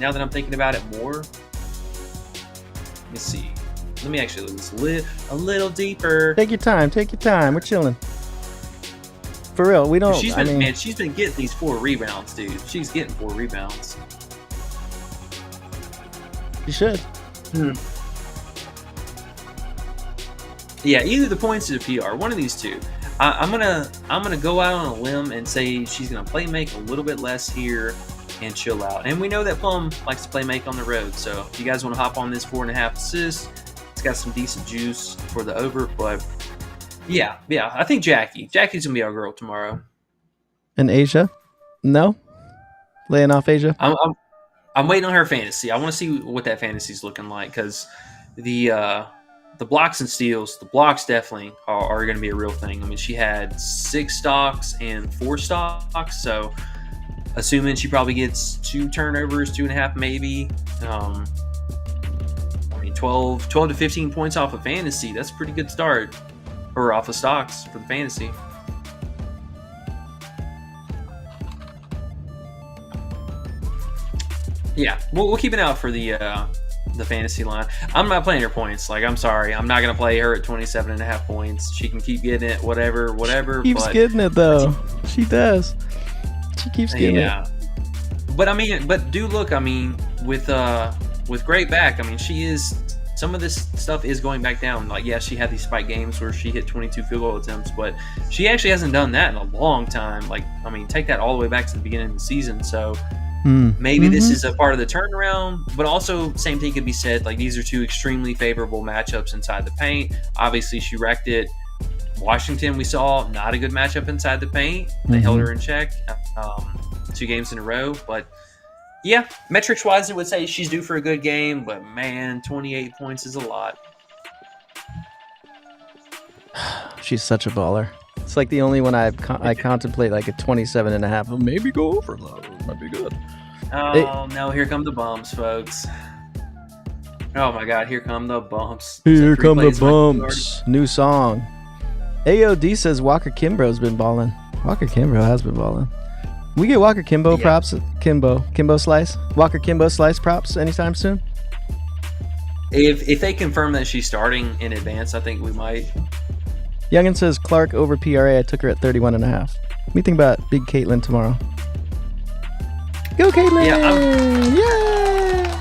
Now that I'm thinking about it more, let me see. Let me actually look this a little deeper. Take your time. We're chilling. For real, we don't. She's been getting these 4 rebounds, dude. She's getting 4 rebounds. You should. Yeah, either the points or the PR. One of these two. I'm gonna go out on a limb and say she's gonna play make a little bit less here and chill out. And we know that Plum likes to play make on the road. So if you guys want to hop on this 4.5 assists, it's got some decent juice for the over. But yeah, I think Jackie's gonna be our girl tomorrow. And Asia? No? Laying off Asia? I'm waiting on her fantasy. I want to see what that fantasy's looking like, because the blocks and steals, the blocks definitely are going to be a real thing. I mean, she had 6 stocks and 4 stocks, so assuming she probably gets 2 turnovers, 2.5 maybe. I mean, 12 to 15 points off of fantasy. That's a pretty good start. Or off of stocks for the fantasy. Yeah, we'll keep an eye out for the fantasy line. I'm not playing her points. Like, I'm sorry, I'm not gonna play her at 27.5 points. She can keep getting it, whatever. Keeps getting it though. She does. She keeps getting it. Yeah. But do look. I mean, with great back. I mean, she is. Some of this stuff is going back down. Like, yeah, she had these spike games where she hit 22 field goal attempts, but she actually hasn't done that in a long time. Like, I mean, take that all the way back to the beginning of the season. So maybe this is a part of the turnaround, but also same thing could be said. Like, these are 2 extremely favorable matchups inside the paint. Obviously, she wrecked it. Washington, we saw not a good matchup inside the paint. They held her in check 2 games in a row, but yeah, metrics wise, I would say she's due for a good game, but man, 28 points is a lot. She's such a baller. It's like the only one I contemplate like a 27.5. Maybe go over though. Might be good. Oh no, here come the bumps, folks. Oh my God, here come the bumps. Here come the bumps. New song. AOD says Walker Kimbrough's been balling. Walker Kimbrough has been balling. We get Walker Kimbo props. Kimbo Slice. Walker Kimbo Slice props anytime soon? If they confirm that she's starting in advance, I think we might. Youngin says Clark over PRA. I took her at 31.5. What do you think about big Caitlyn tomorrow? Go Caitlyn! Yeah.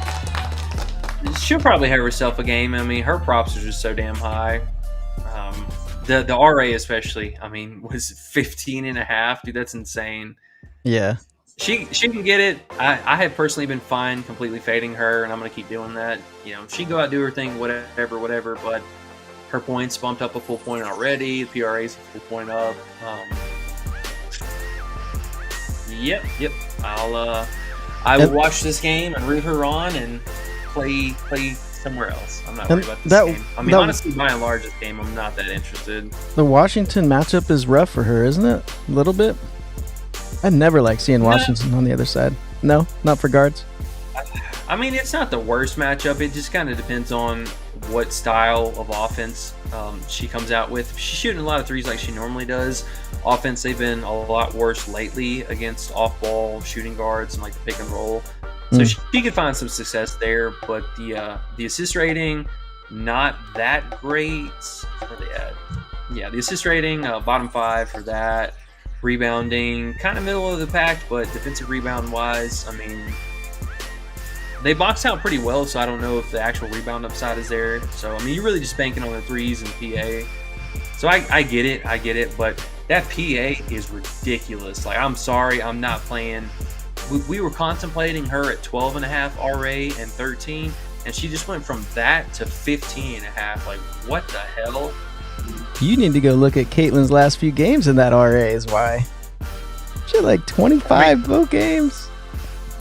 She'll probably have herself a game. I mean, her props are just so damn high. The RA especially, I mean, was 15.5. Dude, that's insane. Yeah. She can get it. I have personally been fine completely fading her, and I'm going to keep doing that. You know, she can go out, do her thing, whatever, but her points bumped up a full point already. The PRA's a full point up. Yep. I will watch this game and root her on and play somewhere else. I'm not worried about this game. I mean, honestly, by and large, this game, I'm not that interested. The Washington matchup is rough for her, isn't it? A little bit. I never like seeing Washington on the other side. No, not for guards. I mean, it's not the worst matchup. It just kind of depends on what style of offense she comes out with. If she's shooting a lot of threes like she normally does. Offense, they've been a lot worse lately against off-ball shooting guards and like the pick and roll. So she could find some success there, but the assist rating, not that great. Where are they at? Yeah, the assist rating, bottom 5 for that. Rebounding, kind of middle of the pack, but defensive rebound-wise, I mean, they box out pretty well, so I don't know if the actual rebound upside is there. So, I mean, you're really just banking on the threes and PA. So I get it, but that PA is ridiculous. Like, I'm sorry, I'm not playing. We were contemplating her at 12.5 RA and 13, and she just went from that to 15.5. Like, what the hell? You need to go look at Caitlyn's last few games in that RA is why. She had like 25 both games.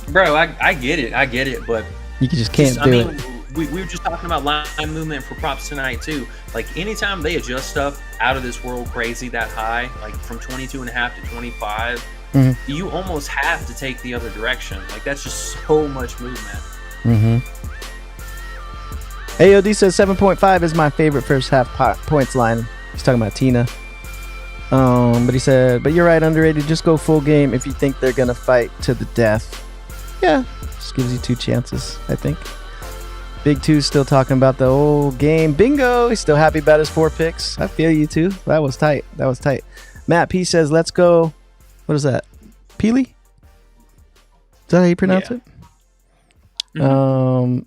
Bro, I get it, but you just can't do it. We were just talking about line movement for props tonight too. Like anytime they adjust stuff out of this world crazy that high, like from 22.5 to 25, you almost have to take the other direction. Like that's just so much movement. AOD says 7.5 is my favorite first half points line. He's talking about Tina. But he said, but you're right, underrated. Just go full game if you think they're going to fight to the death. Yeah, just gives you 2 chances, I think. Big 2's still talking about the old game. Bingo! He's still happy about his 4 picks. I feel you, too. That was tight. Matt P says, let's go. What is that? Peely? Is that how you pronounce it?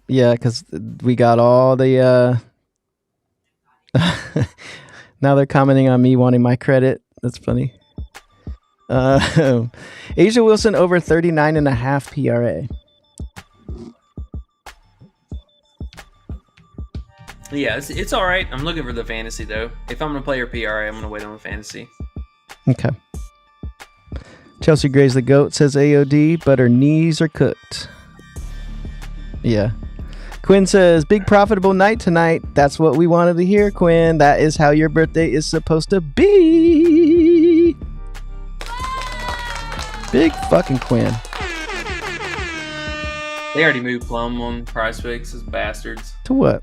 Yeah, because we got all the now they're commenting on me wanting my credit. That's funny. Asia Wilson over 39.5 PRA. Yeah, it's all right. I'm looking for the fantasy though. If I'm gonna play her PRA, I'm gonna wait on the fantasy. Okay. Chelsea Gray's the GOAT, says AOD, but her knees are cooked. Yeah. Quinn says, big profitable night tonight. That's what we wanted to hear, Quinn. That is how your birthday is supposed to be. Big fucking Quinn. They already moved Plum on PrizePicks, as bastards. To what?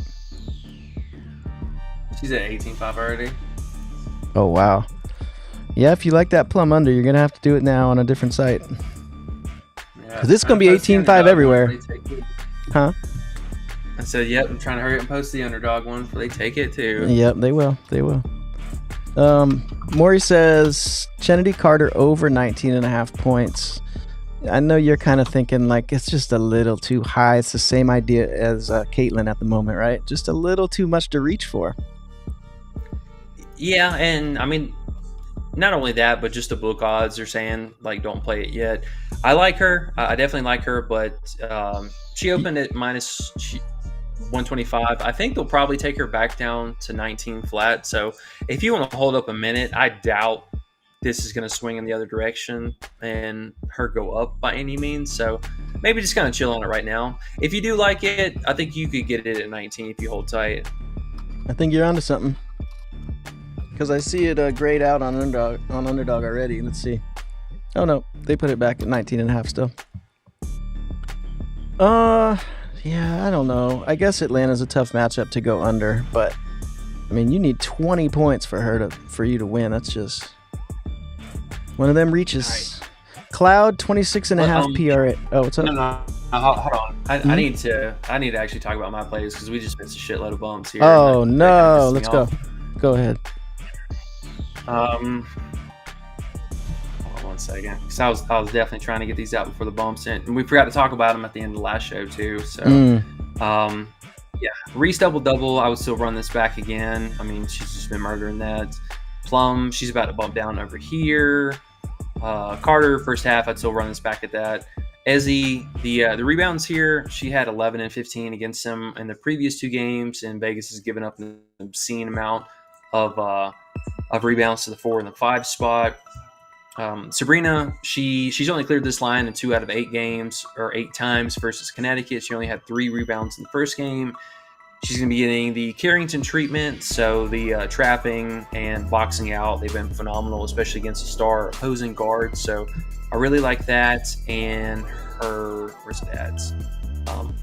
She's at 18.5 already. Oh, wow. Yeah, if you like that Plum under, you're going to have to do it now on a different site. Because it's going to be 18.5 everywhere. Huh? I said, yep, I'm trying to hurry up and post the Underdog one before they take it too. Yep, they will. Maury says, Kennedy Carter over 19.5 points. I know you're kind of thinking like it's just a little too high. It's the same idea as Caitlyn at the moment, right? Just a little too much to reach for. Yeah, and I mean, not only that, but just the book odds are saying like don't play it yet. I like her. I definitely like her, but she opened at minus 125. I think they'll probably take her back down to 19 flat. So if you want to hold up a minute, I doubt this is going to swing in the other direction and her go up by any means. So maybe just kind of chill on it right now. If you do like it, I think you could get it at 19 if you hold tight. I think you're onto something. Because I see it grayed out on Underdog already. Let's see. Oh, no. They put it back at 19.5 still. Yeah, I don't know. I guess Atlanta's a tough matchup to go under. But, I mean, you need 20 points for you to win. That's just one of them reaches. Right. Cloud, 26.5 PRA. Oh, what's up? No. Hold on. I need to actually talk about my plays because we just missed a shitload of bumps here. Oh, no. Let's go. Go ahead. Hold on 1 second, because I was definitely trying to get these out before the bumps in, and we forgot to talk about them at the end of the last show too. So, yeah, Reese double. I would still run this back again. I mean, she's just been murdering that. Plum, she's about to bump down over here. Carter, first half, I'd still run this back at that. Ezzy, the rebounds here, she had 11 and 15 against them in the previous 2 games, and Vegas has given up an obscene amount of rebounds to the 4 and the 5 spot. Sabrina, she's only cleared this line in 2 out of 8 games, or 8 times versus Connecticut. She only had 3 rebounds in the first game. She's going to be getting the Carrington treatment, so the trapping and boxing out, they've been phenomenal, especially against a star opposing guard. So I really like that. And her, where's it at?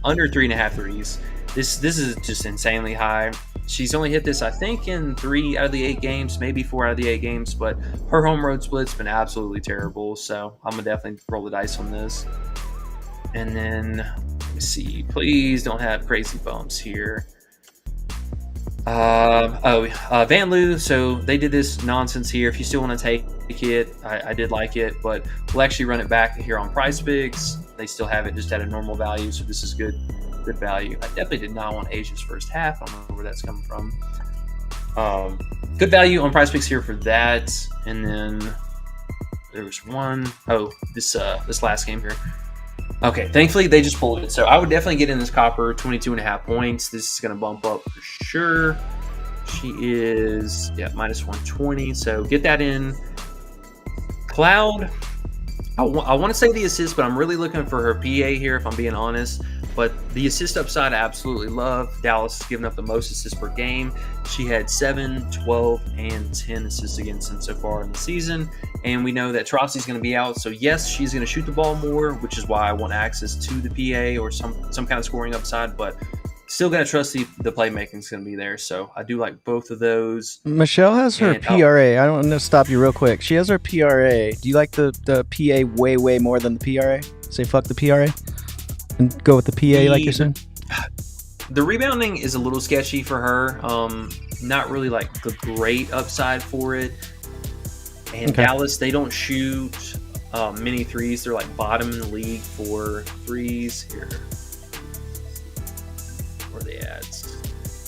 Under 3.5 threes. This is just insanely high. She's only hit this, I think, in 3 out of the 8 games, maybe 4 out of the 8 games, but her home road split's been absolutely terrible. So I'm going to definitely roll the dice on this. And then, let me see, please don't have crazy bumps here. Van Loo, so they did this nonsense here. If you still want to take it, I did like it, but we'll actually run it back here on PrizePicks. They still have it just at a normal value, so this is good value. I definitely did not want Asia's first half. I don't know where that's coming from. Good value on PrizePicks here for that. And then there was this last game here. Okay, thankfully they just pulled it. So I would definitely get in this copper, 22.5 points. This is going to bump up for sure. She is, minus 120. So get that in. Cloud, I want to say the assist, but I'm really looking for her PA here, if I'm being honest. But the assist upside, I absolutely love. Dallas has given up the most assists per game. She had 7, 12, and 10 assists against them so far in the season. And we know that Trotsky's going to be out. So, yes, she's going to shoot the ball more, which is why I want access to the PA or some kind of scoring upside. But still got to trust the playmaking is going to be there. So, I do like both of those. Michelle has her PRA. I don't want to stop you real quick. She has her PRA. Do you like the PA way, way more than the PRA? Say fuck the PRA and go with the PA like you're saying? The rebounding is a little sketchy for her. Not really like the great upside for it. And okay. Dallas, they don't shoot many threes. They're like bottom in the league for threes here. Where are they at?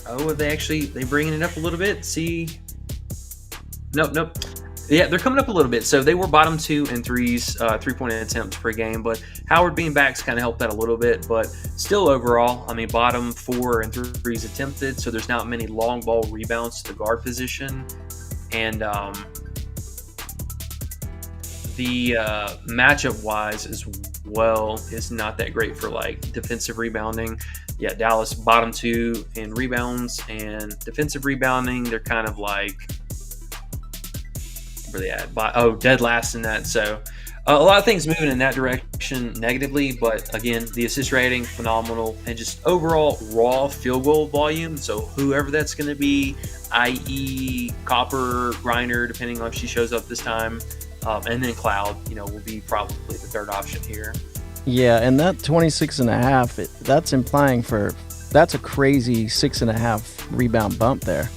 Oh, they bringing it up a little bit. See? Nope. Yeah, they're coming up a little bit. So they were bottom 2 in threes, 3-point attempts per game. But Howard being back's kind of helped that a little bit. But still overall, I mean, bottom 4 in threes attempted. So there's not many long ball rebounds to the guard position. And the matchup wise as well is not that great for like defensive rebounding. Yeah, Dallas bottom 2 in rebounds and defensive rebounding. They're kind of like, where they at? Dead last in that. So a lot of things moving in that direction negatively, but again, the assist rating phenomenal, and just overall raw field goal volume. So whoever that's going to be, i.e. Copper, Griner, depending on if she shows up this time, and then Cloud, will be probably the third option here. Yeah, and that 26.5, that's implying that's a crazy 6.5 rebound bump there.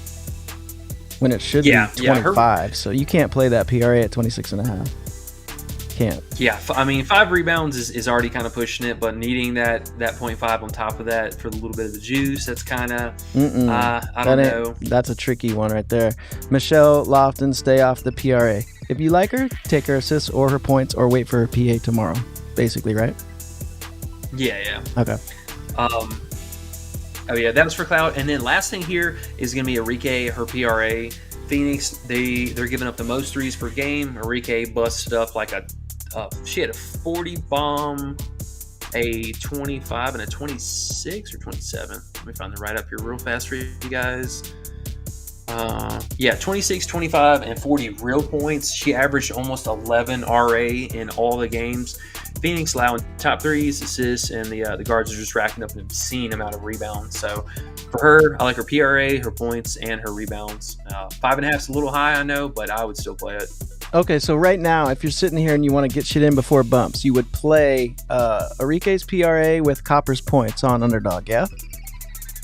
When it should be 25, so you can't play that PRA at 26.5. Can't. Yeah, I mean, 5 rebounds is already kind of pushing it, but needing that 0.5 on top of that for a little bit of the juice, that's kind of, I don't know. That's a tricky one right there. Michelle Lofton, stay off the PRA. If you like her, take her assists or her points, or wait for her PA tomorrow, basically, right? Yeah. Okay. Oh yeah, that was for Cloud. And then last thing here is going to be Arike, her PRA. Phoenix, they're giving up the most threes per game. Arike busted up like she had a 40 bomb, a 25, and a 26 or 27. Let me find the right up here real fast for you guys. 26, 25, and 40 real points. She averaged almost 11 RA in all the games. Phoenix allowing top threes, assists, and the guards are just racking up an obscene amount of rebounds. So for her, I like her PRA, her points, and her rebounds. 5.5 is a little high, I know, but I would still play it. Okay, so right now, if you're sitting here and you want to get shit in before bumps, you would play Arike's PRA with Copper's points on Underdog, yeah?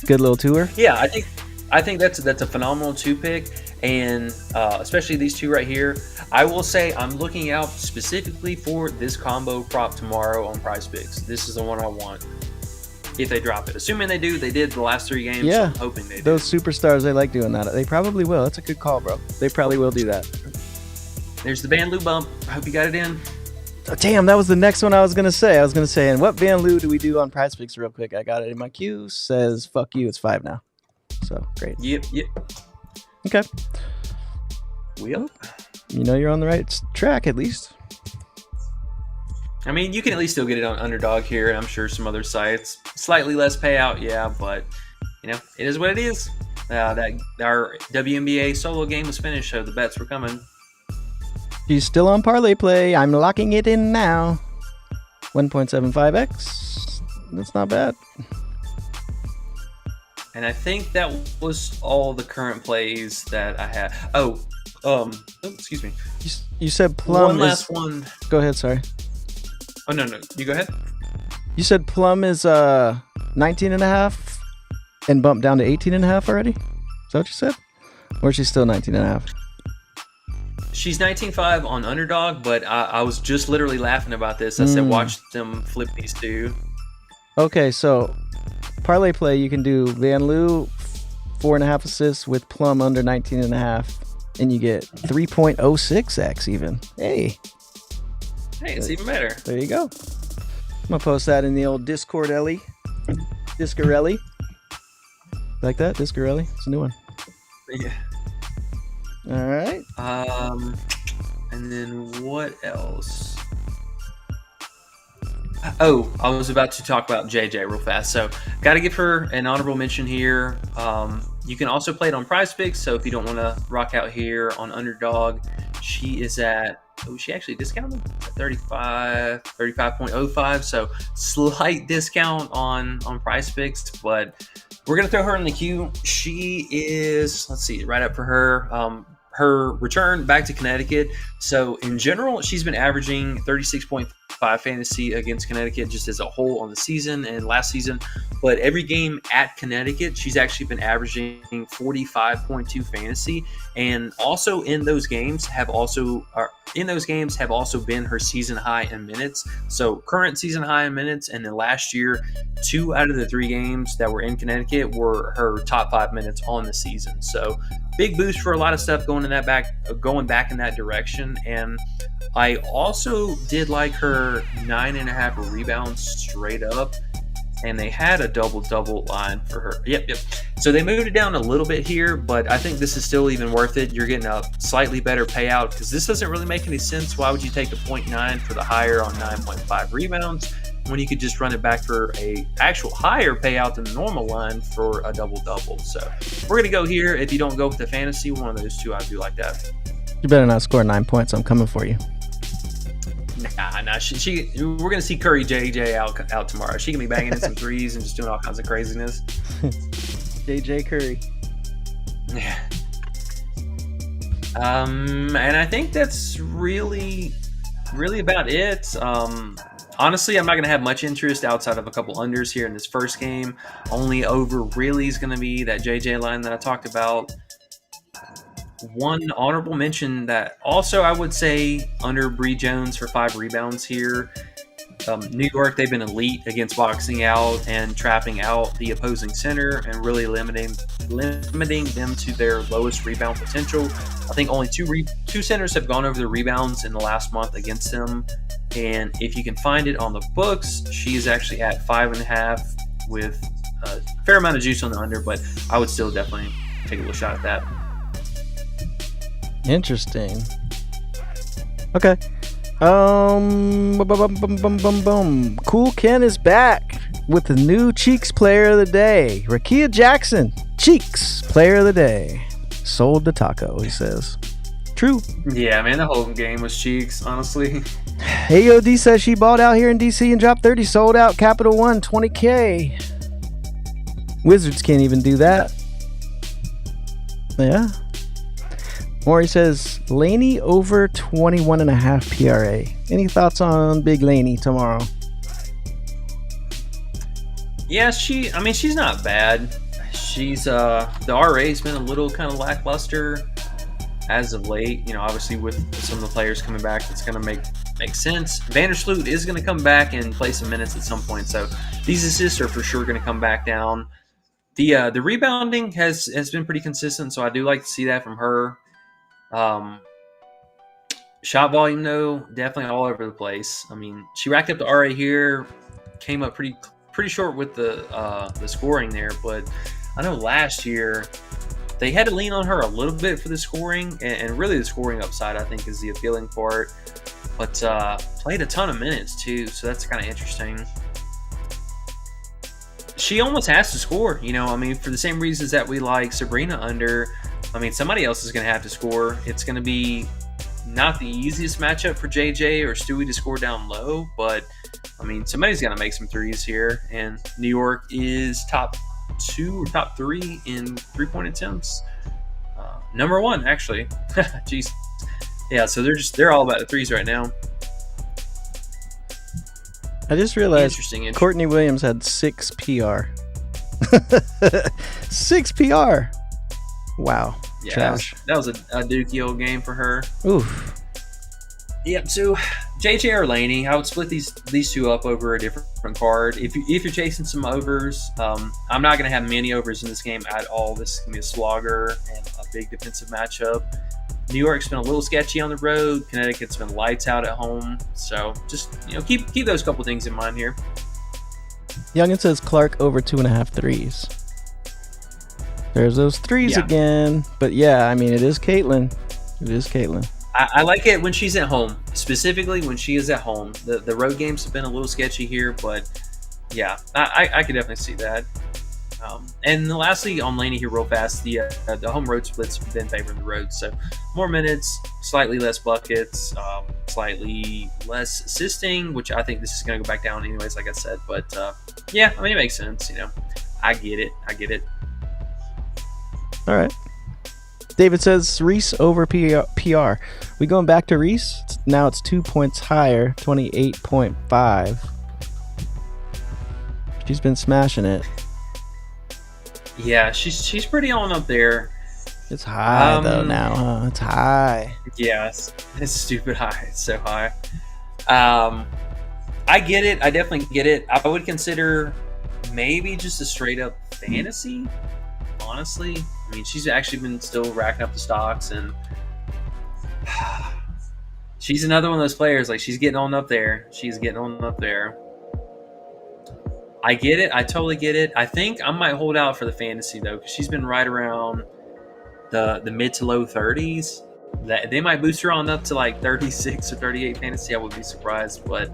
Good little tour? Yeah, I think that's a phenomenal 2-pick, and especially these two right here. I will say I'm looking out specifically for this combo prop tomorrow on PrizePicks. This is the one I want if they drop it. Assuming they do, they did the last 3 games. Yeah, so I'm hoping they do. Those superstars, they like doing that. They probably will. That's a good call, bro. They probably will do that. There's the Van Loo bump. I hope you got it in. Oh, damn, that was the next one I was going to say. And what Van Loo do we do on PrizePicks real quick? I got it in my queue. Says, fuck you, it's 5 now. So, great. Yep. Okay. Well, you're on the right track at least. I mean, you can at least still get it on Underdog here, and I'm sure some other sites. Slightly less payout, yeah, but it is what it is. That our WNBA solo game was finished, so the bets were coming. She's still on parlay play. I'm locking it in now. 1.75x. That's not bad. And I think that was all the current plays that I had. Excuse me. You said Plum One last one. Go ahead, sorry. Oh, no. You go ahead. You said Plum is 19.5 and bumped down to 18.5 already? Is that what you said? Or is she still 19.5? She's 19.5 on Underdog, but I was just literally laughing about this. I said, watch them flip these two. Okay, so parlay play, you can do Van Loo 4.5 assists with Plum under 19.5, and you get 3.06x even. Hey, it's even better. There you go. I'm gonna post that in the old Discordelli. Discorelli. Like that? Discorelli? It's a new one. Yeah. All right. And then what else? Oh, I was about to talk about JJ real fast. So, got to give her an honorable mention here. You can also play it on PrizePicks. So, if you don't want to rock out here on Underdog, she is at, she actually discounted at 35.05. So, slight discount on PrizePicks, but we're going to throw her in the queue. She is, let's see, right up for her. Her return back to Connecticut. So in general, she's been averaging 36.5 fantasy against Connecticut just as a whole on the season and last season. But every game at Connecticut, she's actually been averaging 45.2 fantasy. And also in those games have also been her season high in minutes. So current season high in minutes, and then last year, 2 out of the 3 games that were in Connecticut were her top 5 minutes on the season. So big boost for a lot of stuff going back in that direction. And I also did like her 9.5 rebounds straight up, and they had a double line for her. Yep. So they moved it down a little bit here, but I think this is still even worth it. You're getting a slightly better payout because this doesn't really make any sense. Why would you take a 0.9 for the higher on 9.5 rebounds when you could just run it back for a actual higher payout than the normal line for a double-double? So we're going to go here. If you don't go with the fantasy, one of those two, I do like that. You better not score 9 points. I'm coming for you. Nah. We're going to see Curry JJ out tomorrow. She can be banging in some threes and just doing all kinds of craziness. JJ Curry. Yeah. And I think that's really about it. Honestly, I'm not going to have much interest outside of a couple unders here in this first game. Only over really is going to be that JJ line that I talked about. One honorable mention that also I would say under Bree Jones for 5 rebounds here. New York, they've been elite against boxing out and trapping out the opposing center and really limiting them to their lowest rebound potential. I think only two centers have gone over the rebounds in the last month against them. And if you can find it on the books, she is actually at 5.5 with a fair amount of juice on the under, but I would still definitely take a little shot at that. Interesting. Okay. Boom. Cool Ken is back with the new Cheeks Player of the Day. Rakia Jackson, Cheeks Player of the Day. Sold the taco, he says. True. Yeah, man, the whole game was Cheeks, honestly. AOD says she bought out here in DC and dropped 30. Sold out. Capital One, 20K. Wizards can't even do that. Yeah. Maury says, Laney over 21.5 PRA. Any thoughts on Big Laney tomorrow? Yeah, she's not bad. She's the RA's been a little kind of lackluster as of late. Obviously with some of the players coming back, it's going to make sense. Vandersloot is going to come back and play some minutes at some point, so these assists are for sure going to come back down. The rebounding has been pretty consistent, so I do like to see that from her. Shot volume though, definitely all over the place. She racked up the RA here, came up pretty short with the scoring there, but I know last year they had to lean on her a little bit for the scoring, and really the scoring upside I think is the appealing part. But played a ton of minutes too, so that's kind of interesting. she almost has to score. I mean, for the same reasons that we like Sabrina under. I mean, somebody else is going to have to score. It's going to be not the easiest matchup for JJ or Stewie to score down low, but I mean, somebody's got to make some threes here. And New York is top 2 or top 3 in 3-point attempts. Number 1, actually. Jeez. Yeah, so they're all about the threes right now. I just realized Interesting. Courtney Williams had 6 PR. 6 PR. Wow. Yeah, Trash. that was a dookie old game for her. Oof. Yep. So JJ or Laney, I would split these two up over a different card. If you're chasing some overs, I'm not going to have many overs in this game at all. This is going to be a slogger and a big defensive matchup. New York's been a little sketchy on the road. Connecticut's been lights out at home. So just keep those couple things in mind here. Youngin says Clark over 2.5 threes. There's those threes again. But yeah, I mean, it is Caitlyn. I like it when she's at home, specifically when she is at home. The road games have been a little sketchy here, but yeah, I could definitely see that. And lastly, on Laney here real fast, the home road splits have been favoring the road. So more minutes, slightly less buckets, slightly less assisting, which I think this is going to go back down anyways, like I said. But yeah, I mean, it makes sense. I get it. All right. David says Reese over PR. We going back to Reese? Now it's 2 points higher, 28.5. She's been smashing it. Yeah, she's pretty on up there. It's high though now, huh? It's high. Yes, it's stupid high. It's so high. I get it. I definitely get it. I would consider maybe just a straight up fantasy. Honestly, I mean, she's actually been still racking up the stocks, and she's another one of those players. Like, she's getting on up there. I get it. I totally get it. I think I might hold out for the fantasy though, because she's been right around the mid to low 30s. That they might boost her on up to like 36 or 38 fantasy. I would be surprised, but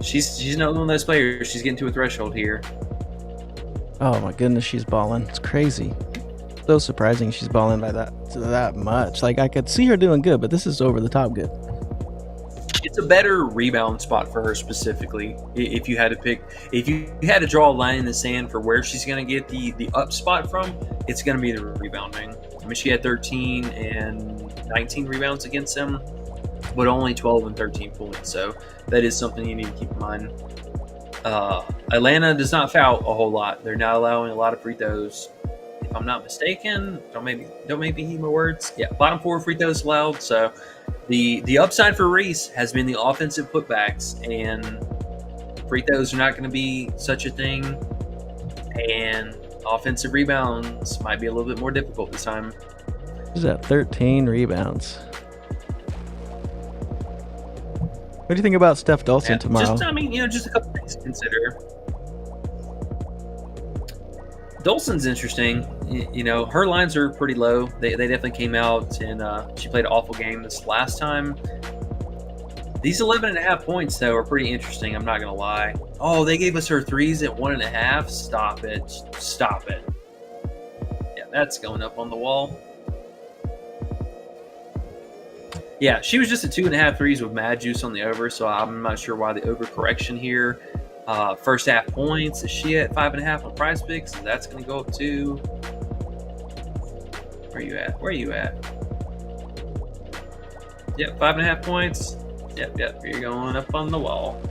she's another one of those players. She's getting to a threshold here. Oh my goodness, she's balling. It's crazy. So surprising she's balling by that much. Like, I could see her doing good, but this is over the top good. It's a better rebound spot for her specifically. If you had to draw a line in the sand for where she's going to get the up spot from, it's going to be the rebounding. I mean, she had 13 and 19 rebounds against them, but only 12 and 13 points. So that is something you need to keep in mind. Atlanta does not foul a whole lot. They're not allowing a lot of free throws. If I'm not mistaken, don't make me heed my words. Yeah, bottom 4 free throws allowed. So the upside for Reese has been the offensive putbacks, and free throws are not going to be such a thing. And offensive rebounds might be a little bit more difficult this time. She's at 13 rebounds. What do you think about Steph Dolson tomorrow? Just a couple things to consider. Dolson's interesting. Her lines are pretty low. They definitely came out, and she played an awful game this last time. These 11.5 points, though, are pretty interesting. I'm not going to lie. Oh, they gave us her threes at 1.5. Stop it. Yeah, that's going up on the wall. Yeah, she was just at 2.5 threes with mad juice on the over, so I'm not sure why the overcorrection here. First half points, is she at 5.5 on PrizePicks? So that's going to go up too. Where are you at? Yep, 5.5 points. Yep, you're going up on the wall.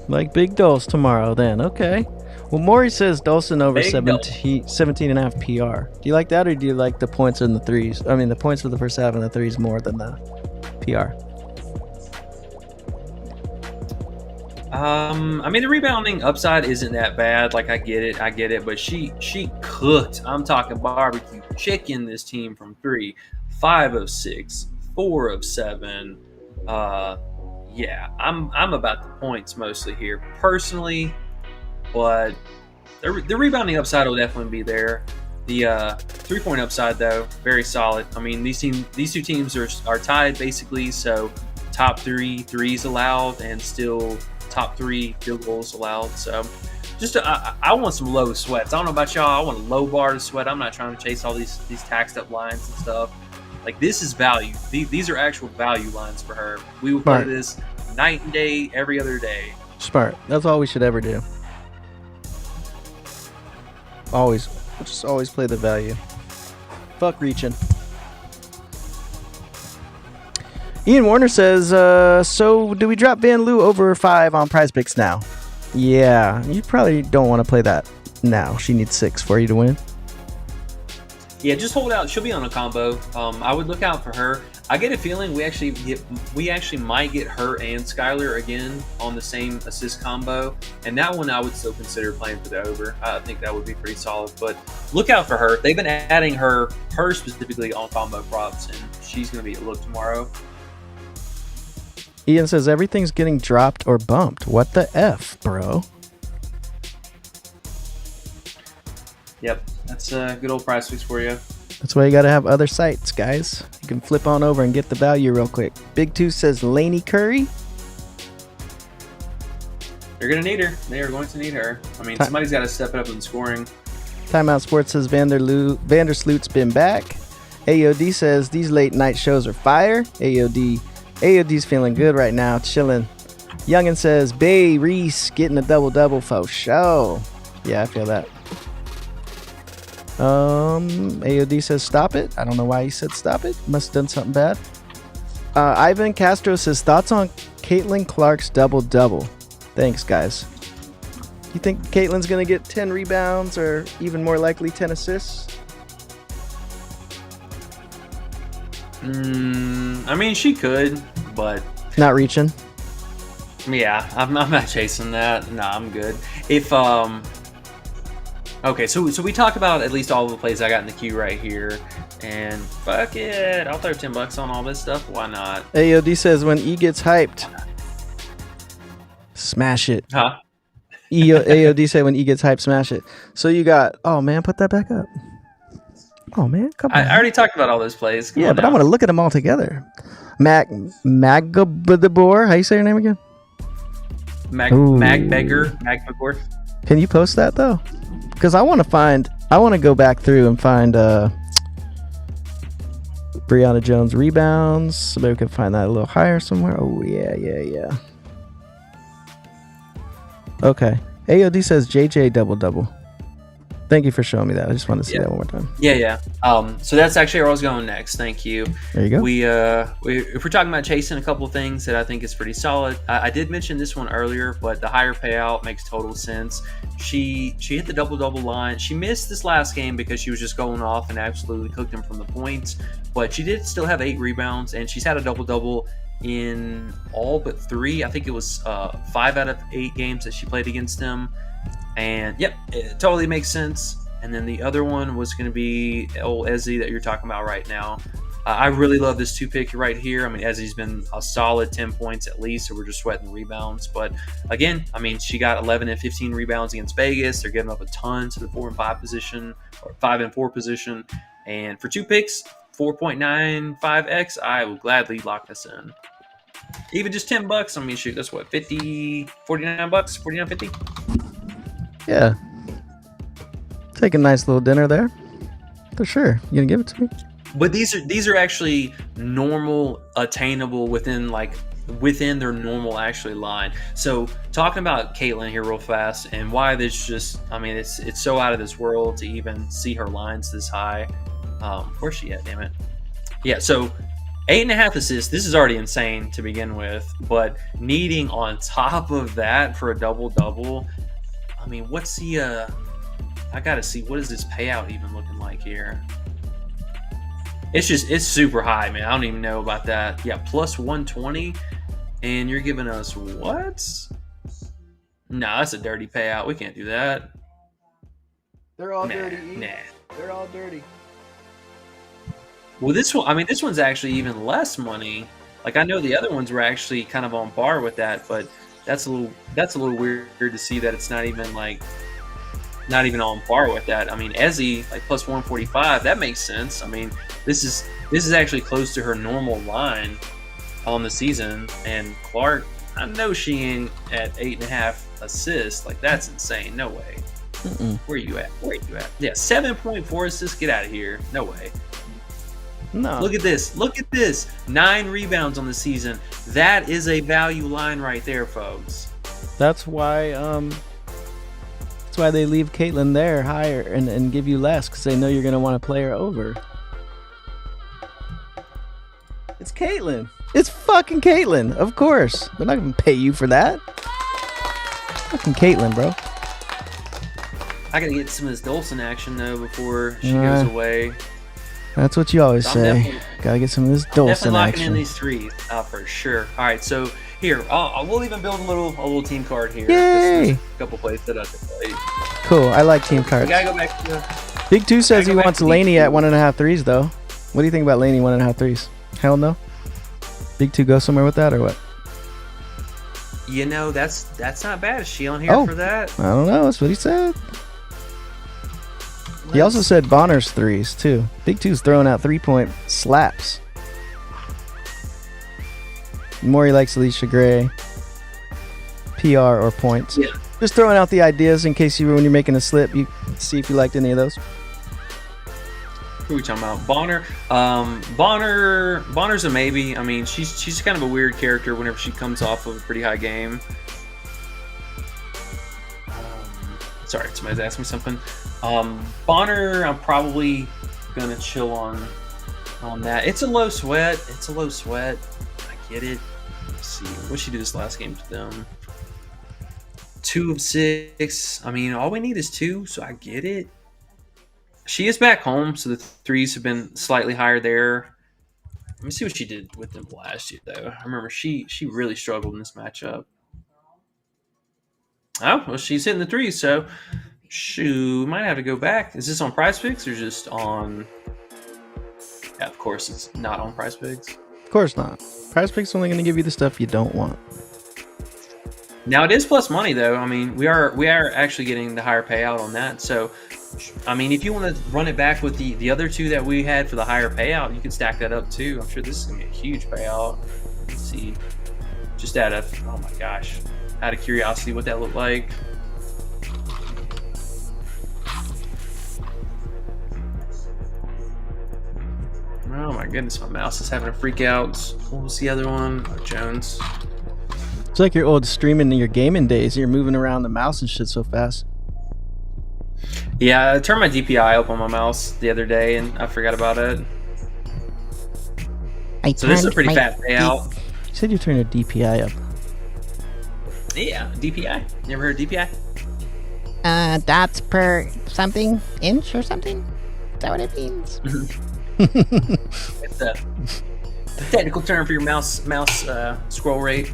Like big Dulce tomorrow then. Okay. Well, Maury says Dolson over 17.5 PR. Do you like that, or do you like the points in the threes? I mean, the points for the first half and the threes more than the PR. The rebounding upside isn't that bad. Like, I get it, but she cooked. I'm talking barbecue chicken this team from 3, 5 of 6, 4 of 7. Yeah, I'm about the points mostly here personally, but the rebounding upside will definitely be there. The 3-point upside, though, very solid. I mean, these two teams are tied basically, so top 3 threes allowed and still top 3 field goals allowed. So I want some low sweats. I don't know about y'all. I want a low bar to sweat. I'm not trying to chase all these taxed up lines and stuff. Like, this is value. These are actual value lines for her. We will play this night and day, every other day. Smart. That's all we should ever do. Always. Just always play the value. Fuck reaching. Ian Warner says, so do we drop Van Loo over 5 on PrizePicks now? Yeah, you probably don't want to play that now. She needs 6 for you to win. Yeah, just hold out. She'll be on a combo. I would look out for her. I get a feeling we actually might get her and Skylar again on the same assist combo, and that one I would still consider playing for the over. I think that would be pretty solid. But look out for her. They've been adding her specifically on combo props, and she's going to be a look tomorrow. Ian says everything's getting dropped or bumped. What the F, bro? Yep, that's a good old PrizePicks for you. That's why you got to have other sites, guys. You can flip on over and get the value real quick. Big 2 says Lainey Curry. They're going to need her. They are going to need her. I mean, somebody's got to step it up in scoring. Timeout Sports says Vandersloot's been back. AOD says these late night shows are fire. AOD's feeling good right now, chilling. Youngin says Bay Reese getting a double for show. Yeah, I feel that. AOD says stop it. I don't know why he said stop it. Must have done something bad. Ivan Castro says thoughts on Caitlyn Clark's double. Thanks, guys. You think Caitlyn's gonna get 10 rebounds or even more likely 10 assists? I mean, she could, but Not reaching. yeah, I'm not chasing that. Nah, I'm good. If okay, so we talk about at least all the plays I got in the queue right here, and fuck it, I'll throw $10 on all this stuff. Why not? AOD says when E gets hyped, smash it. Huh? AOD said when E gets hyped, smash it. So you got, oh man, put that back up. Oh man, come on. I already talked about all those plays. Come yeah, on but now. I want to look at them all together. Magabor, how you say your name again? Magbegor. Can you post that though? Because I want to go back through and find Brianna Jones rebounds. So maybe we can find that a little higher somewhere. Oh yeah. Okay. AOD says JJ double. Thank you for showing me that. I just wanted to see that one more time. Yeah. So that's actually where I was going next. Thank you. There you go. We if we're talking about chasing a couple of things that I think is pretty solid. I did mention this one earlier, but the higher payout makes total sense. She hit the double line. She missed this last game because she was just going off and absolutely cooked him from the points. But she did still have 8 rebounds, and she's had a double in all but 3. I think it was 5 out of 8 games that she played against them. And yep, it totally makes sense. And then the other one was going to be old Ezzy that you're talking about right now. I really love this 2-pick right here. I mean, Ezzy's been a solid 10 points at least, so we're just sweating the rebounds. But again, I mean, she got 11 and 15 rebounds against Vegas. They're giving up a ton to the 4 and 5 position, or 5 and 4 position. And for 2 picks, 4.95x, I will gladly lock this in. Even just $10. I mean, shoot, that's what, 49 bucks, 49.50. Yeah. Take a nice little dinner there. For sure. You gonna give it to me? But these are actually normal, attainable within their normal actually line. So talking about Caitlyn here real fast and why this just, I mean, it's so out of this world to even see her lines this high. Where's she at? Damn it. Yeah. So 8.5 assists. This is already insane to begin with, but needing on top of that for a double. I mean, what's the? I gotta see, what is this payout even looking like here? It's super high, man. I don't even know about that. Yeah, plus 120, and you're giving us what? No, that's a dirty payout. We can't do that. They're all dirty. Nah. They're all dirty. Well, this one, I mean, this one's actually even less money. Like, I know the other ones were actually kind of on par with that, but that's a little weird to see that it's not even on par with that. I mean, Ezzy, like plus 145, that makes sense. I mean, this is actually close to her normal line on the season. And Clark, I know she ain't at 8.5 assists. Like, that's insane. No way. Where you at? Yeah, 7.4 assists. Get out of here. No way. No. Look at this. 9 rebounds on the season. That is a value line right there, folks. That's why they leave Caitlyn there higher and give you less, because they know you're gonna want to play her over. It's Caitlyn. It's fucking Caitlyn. Of course. They're not gonna pay you for that. Fucking Caitlyn, bro. I gotta get some of this Dolson action though before she goes away. That's what you always So say. Gotta get some of this Dolson definitely locking action. in these threes for sure. All right, so here we'll even build a little team card here. Yay! There's a couple plays that I can play. Cool. I like team We cards. gotta go back to Big Two says he go back wants to Laney Big at Two. 1.5 threes though. What do you think about Laney 1.5 threes? Hell no. Big Two go somewhere with that or what? That's not bad. Is she on here for that? I don't know. That's what he said. He also said Bonner's threes too. Big Two's throwing out 3-point slaps. Maury likes Alicia Gray. PR or points. Yeah. Just throwing out the ideas in case when you're making a slip, you see if you liked any of those. Who are we talking about? Bonner. Bonner's a maybe. I mean, she's kind of a weird character whenever she comes off of a pretty high game. Sorry, somebody's asking me something. Bonner, I'm probably gonna chill on that. It's a low sweat. I get it. Let's see. What she do this last game to them? 2 of 6. I mean, all we need is 2, so I get it. She is back home, so the threes have been slightly higher there. Let me see what she did with them last year, though. I remember she really struggled in this matchup. Oh, well, she's hitting the threes, so she might have to go back. Is this on PrizePicks or just on... Yeah, of course it's not on PrizePicks. Of course not. PrizePicks only going to give you the stuff you don't want. Now it is plus money though. I mean, we are actually getting the higher payout on that. So, I mean, if you want to run it back with the other 2 that we had for the higher payout, you can stack that up too. I'm sure this is gonna be a huge payout. Let's see, just out of out of curiosity, what that looked like. Oh my goodness, my mouse is having a freak out. What was the other one? Oh, Jones. It's like your old streaming your gaming days. You're moving around the mouse and shit so fast. Yeah, I turned my DPI up on my mouse the other day and I forgot about it. So this is a pretty fat payout. You said you turned your DPI up. Yeah, DPI. Never heard of DPI? Dots per something inch or something? Is that what it means? It's a technical term for your mouse scroll rate.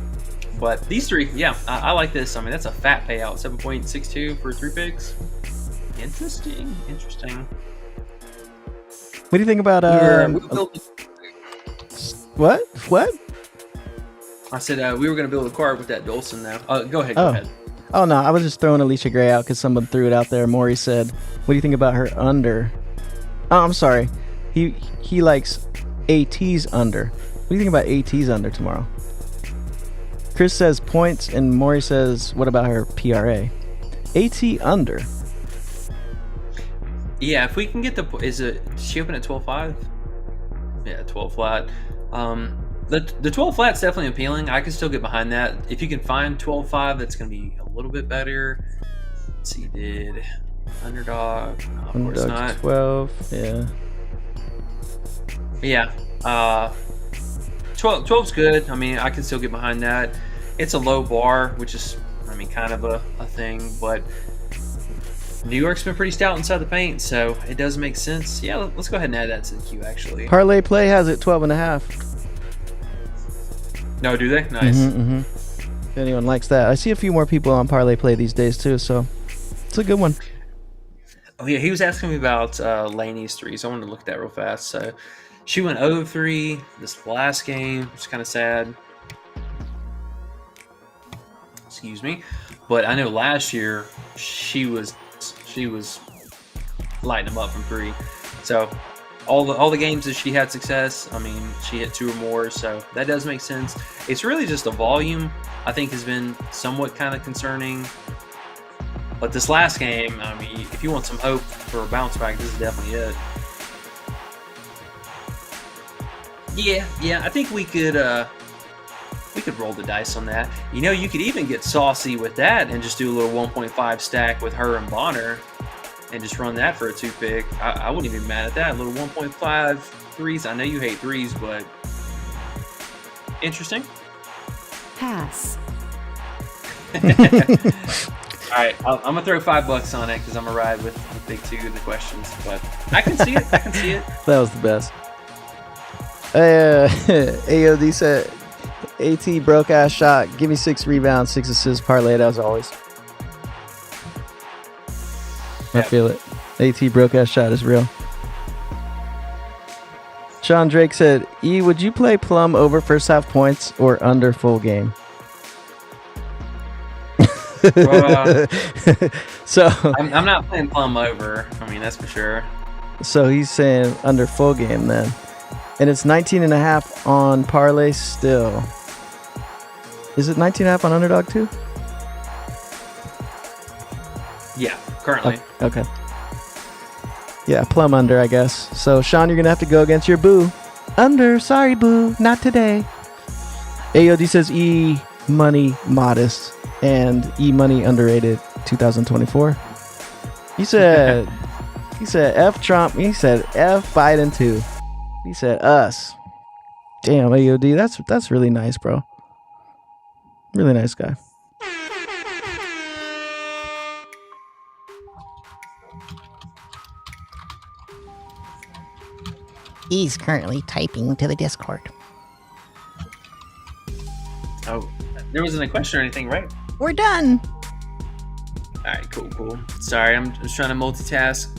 But these 3, yeah, I like this. I mean, that's a fat payout. 7.62 for 3 picks. Interesting. What do you think about what? I said we were going to build a card with that Dolson now. Go ahead. Oh no, I was just throwing Alicia Gray out because someone threw it out there. Maury said, "What do you think about her under?" Oh, I'm sorry. He likes AT's under. What do you think about AT's under tomorrow? Chris says points, and Maury says, "What about her PRA?" AT under. Yeah, if we can get did she open at 12.5? Yeah, 12 flat. The 12 flat's definitely appealing. I can still get behind that. If you can find 12.5, that's going to be a little bit better. Let's see, did Underdog? No, of course not. 12, yeah. But yeah, 12's good. I mean, I can still get behind that. It's a low bar, which is, I mean, kind of a thing, but New York's been pretty stout inside the paint, so it does make sense. Yeah, let's go ahead and add that to the queue, actually. Parlay Play has it 12.5. No, do they? Nice. If anyone likes that. I see a few more people on Parlay Play these days, too, so it's a good one. Oh, yeah, he was asking me about Laney's 3, so I wanted to look at that real fast. So she went 0-3 this last game, which is kind of sad. Excuse me. But I know last year she was lighting them up from 3. So all the games that she had success, I mean, she hit 2 or more, so that does make sense. It's really just the volume, I think, has been somewhat kind of concerning. But this last game, I mean, if you want some hope for a bounce back, this is definitely it. Yeah, I think we could roll the dice on that. You know, you could even get saucy with that and just do a little 1.5 stack with her and Bonner and just run that for a 2-pick. I wouldn't even be mad at that. A little 1.5 threes. I know you hate threes, but interesting. Pass. All right, I'm going to throw $5 on it because I'm going to ride with Big 2 in the questions. But I can see it. That was the best. AOD said, AT broke ass shot. Give me 6 rebounds, 6 assists, parlay it as always. I feel it. AT broke ass shot is real. Sean Drake said, would you play Plum over first half points or under full game? So I'm not playing Plum over. I mean, that's for sure. So he's saying under full game then. And it's 19.5 on parlay still. Is it 19.5 on Underdog too? Yeah, currently. Okay. Yeah, Plum under, I guess. So Sean, you're gonna have to go against your boo. Under, sorry boo, not today. AOD says E money modest and E money underrated 2024. He said F Trump. He said F Biden too. He said us. Damn, AOD, that's really nice, bro. Really nice guy. He's currently typing to the Discord. Oh, there wasn't a question or anything, right? We're done. All right, cool. Sorry, I'm just trying to multitask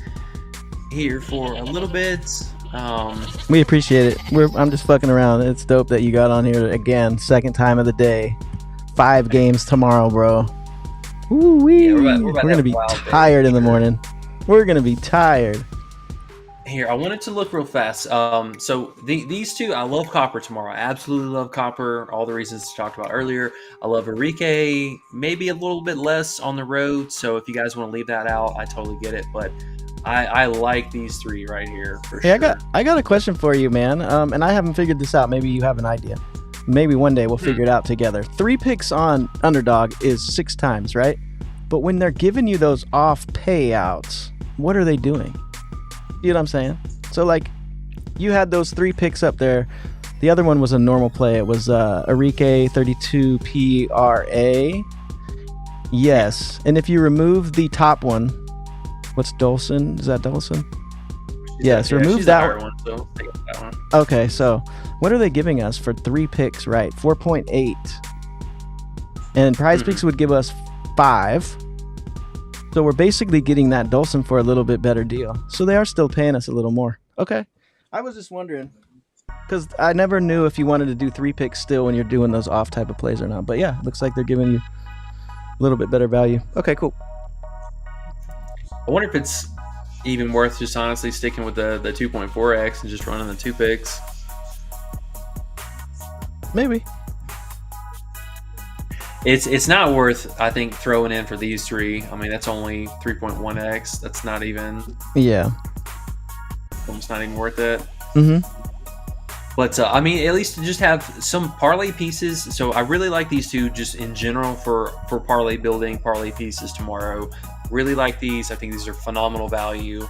here for a little bit. We appreciate it. I'm just fucking around. It's dope that you got on here again. Second time of the day. 5 games tomorrow, bro. Woo-wee. Yeah, we're We're gonna be tired in the morning. We're gonna be tired. Here, I wanted to look real fast. So these two, I love Copper tomorrow. I absolutely love Copper. All the reasons talked about earlier. I love Enrique. Maybe a little bit less on the road. So if you guys want to leave that out, I totally get it. But I like these 3 right here for sure. I got a question for you, man. And I haven't figured this out. Maybe you have an idea. Maybe one day we'll figure it out together. 3 picks on Underdog is 6 times, right? But when they're giving you those off payouts, what are they doing? You know what I'm saying? So like, you had those 3 picks up there. The other one was a normal play. It was Enrique 32 PRA. Yes. And if you remove the top one, what's Dolson? Is that Dolson? Yes. Remove that one. So take that one. Okay. So what are they giving us for 3 picks? Right. 4.8. And PrizePicks would give us 5. So we're basically getting that Dolson for a little bit better deal. So they are still paying us a little more. Okay. I was just wondering, because I never knew if you wanted to do 3 picks still when you're doing those off type of plays or not. But yeah, looks like they're giving you a little bit better value. Okay, cool. I wonder if it's even worth just honestly sticking with the 2.4x and just running the 2 picks. Maybe. It's not worth, I think, throwing in for these 3. I mean, that's only 3.1x. That's not even. Yeah. It's not even worth it. Mm-hmm. But I mean, at least to just have some parlay pieces. So I really like these 2 just in general for parlay building, parlay pieces tomorrow. Really like these. I think these are phenomenal value.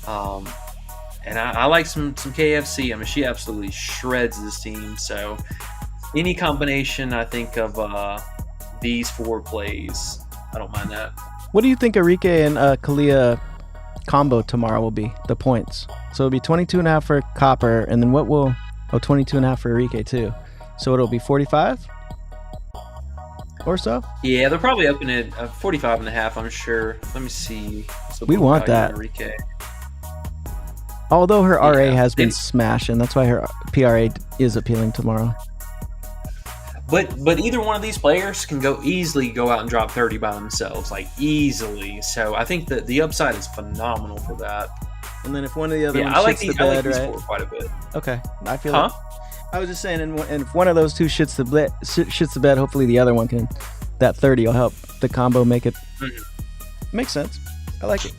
And I like some KFC. I mean, she absolutely shreds this team. So any combination, I think, of these 4 plays, I don't mind that. What do you think Enrique and Kalia combo tomorrow will be, the points? So it'll be 22.5 for Copper, and then what will 22.5 for Enrique too. So it'll be 45 or so. Yeah, they'll probably open it 45.5. I'm sure. Let me see. We want that. Enrique. Although her RA has been smashing, that's why her PRA is appealing tomorrow. But either one of these players can easily go out and drop 30 by themselves, like easily. So I think that the upside is phenomenal for that. And then if one of the other Yeah, ones I like shits these. the I like bed, these right? four quite a bit. Okay, I feel Huh? I was just saying, and if one of those two shits the bed, hopefully the other one can. That 30 will help the combo make it. Makes sense. I like it.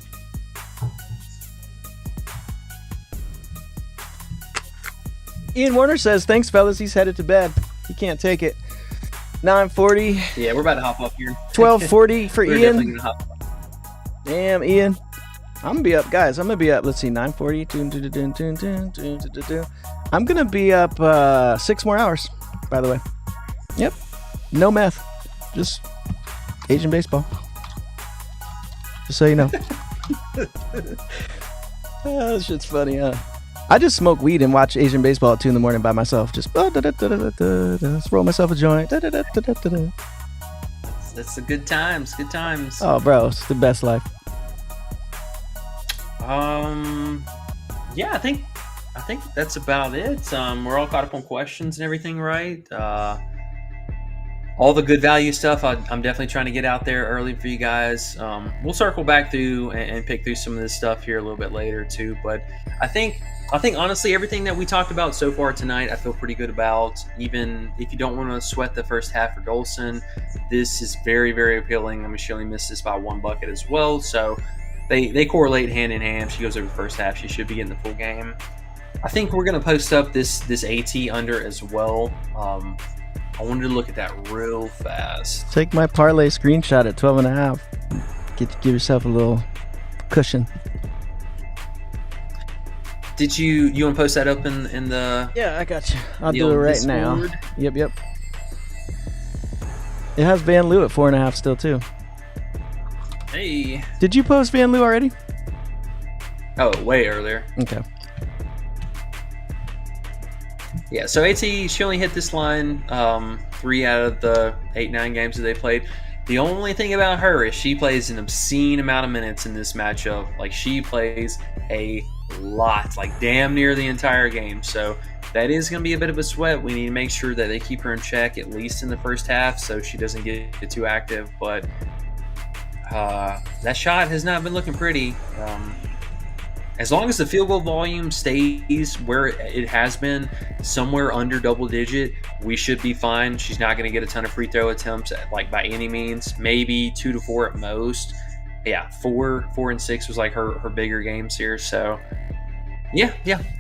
Ian Warner says, "Thanks, fellas. He's headed to bed. He can't take it." 9:40, Yeah, we're about to hop off here. 12:40 for We're Ian. definitely gonna hop off. Damn, Ian. I'm gonna be up, guys. I'm gonna be up. Let's see, 9:40. I'm gonna be up 6 more hours. By the way, yep, no meth, just Asian baseball. Just so you know. That shit's funny, huh? I just smoke weed and watch Asian baseball at 2 in the morning by myself. Just let's roll myself a joint. That's the good times. Good times. Oh, bro, it's the best life. Yeah, I think that's about it. We're all caught up on questions and everything, right? All the good value stuff, I'm definitely trying to get out there early for you guys. We'll circle back through and pick through some of this stuff here a little bit later too. But I think honestly, everything that we talked about so far tonight, I feel pretty good about. Even if you don't want to sweat the first half for Dolson, this is very, very appealing. I mean, she only missed this by 1 bucket as well, so they correlate hand in hand. She goes over the first half, she should be getting the full game. I think we're gonna post up this AT under as well. I wanted to look at that real fast. Take my parlay screenshot at 12.5. Give yourself a little cushion. Did you want to post that up in the? Yeah, I got you. I'll the do it old right now. Discord? Yep. It has Van Loo at 4.5 still too. Hey. Did you post Van Loo already? Oh, way earlier. Okay. Yeah, so AT, she only hit this line 3 out of the 8-9 games that they played. The only thing about her is she plays an obscene amount of minutes in this matchup. Like, she plays a lot, like damn near the entire game. So that is going to be a bit of a sweat. We need to make sure that they keep her in check, at least in the first half, so she doesn't get too active. But that shot has not been looking pretty. As long as the field goal volume stays where it has been, somewhere under double digit, we should be fine. She's not going to get a ton of free throw attempts, like by any means. Maybe 2 to 4 at most. Yeah, 4 and 6 was like her bigger games here. So, yeah.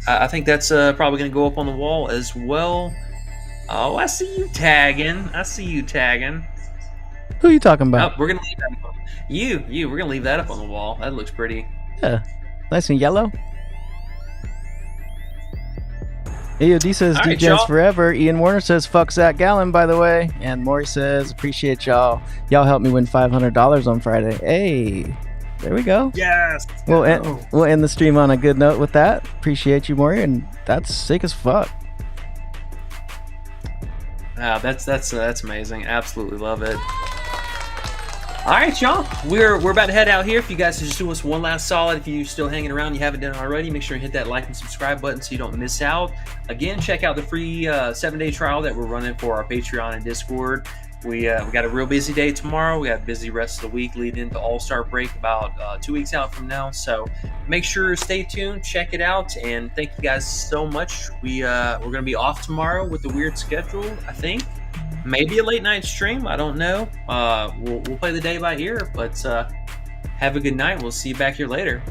I think that's probably going to go up on the wall as well. Oh, I see you tagging. Who are you talking about? Oh, we're going to leave that up. You. We're going to leave that up on the wall. That looks pretty. Yeah. Nice and yellow. AOD says All right, DJs y'all. forever. Ian Warner says fuck Zach Gallen, by the way. And Maury says appreciate y'all. Y'all helped me win $500 on Friday. Hey, there we go. Yes. We'll end the stream on a good note with that. Appreciate you, Maury, and that's sick as fuck. That's amazing. Absolutely love it. All right, y'all. We're about to head out here. If you guys just do us one last solid, if you're still hanging around, you haven't done it already, make sure you hit that like and subscribe button so you don't miss out. Again, check out the free 7-day trial that we're running for our Patreon and Discord. We got a real busy day tomorrow. We got a busy rest of the week leading into All-Star break about 2 weeks out from now. So make sure stay tuned, check it out, and thank you guys so much. We're going to be off tomorrow with a weird schedule, I think. Maybe a late night stream. I don't know. We'll play the day by ear, but have a good night. We'll see you back here later.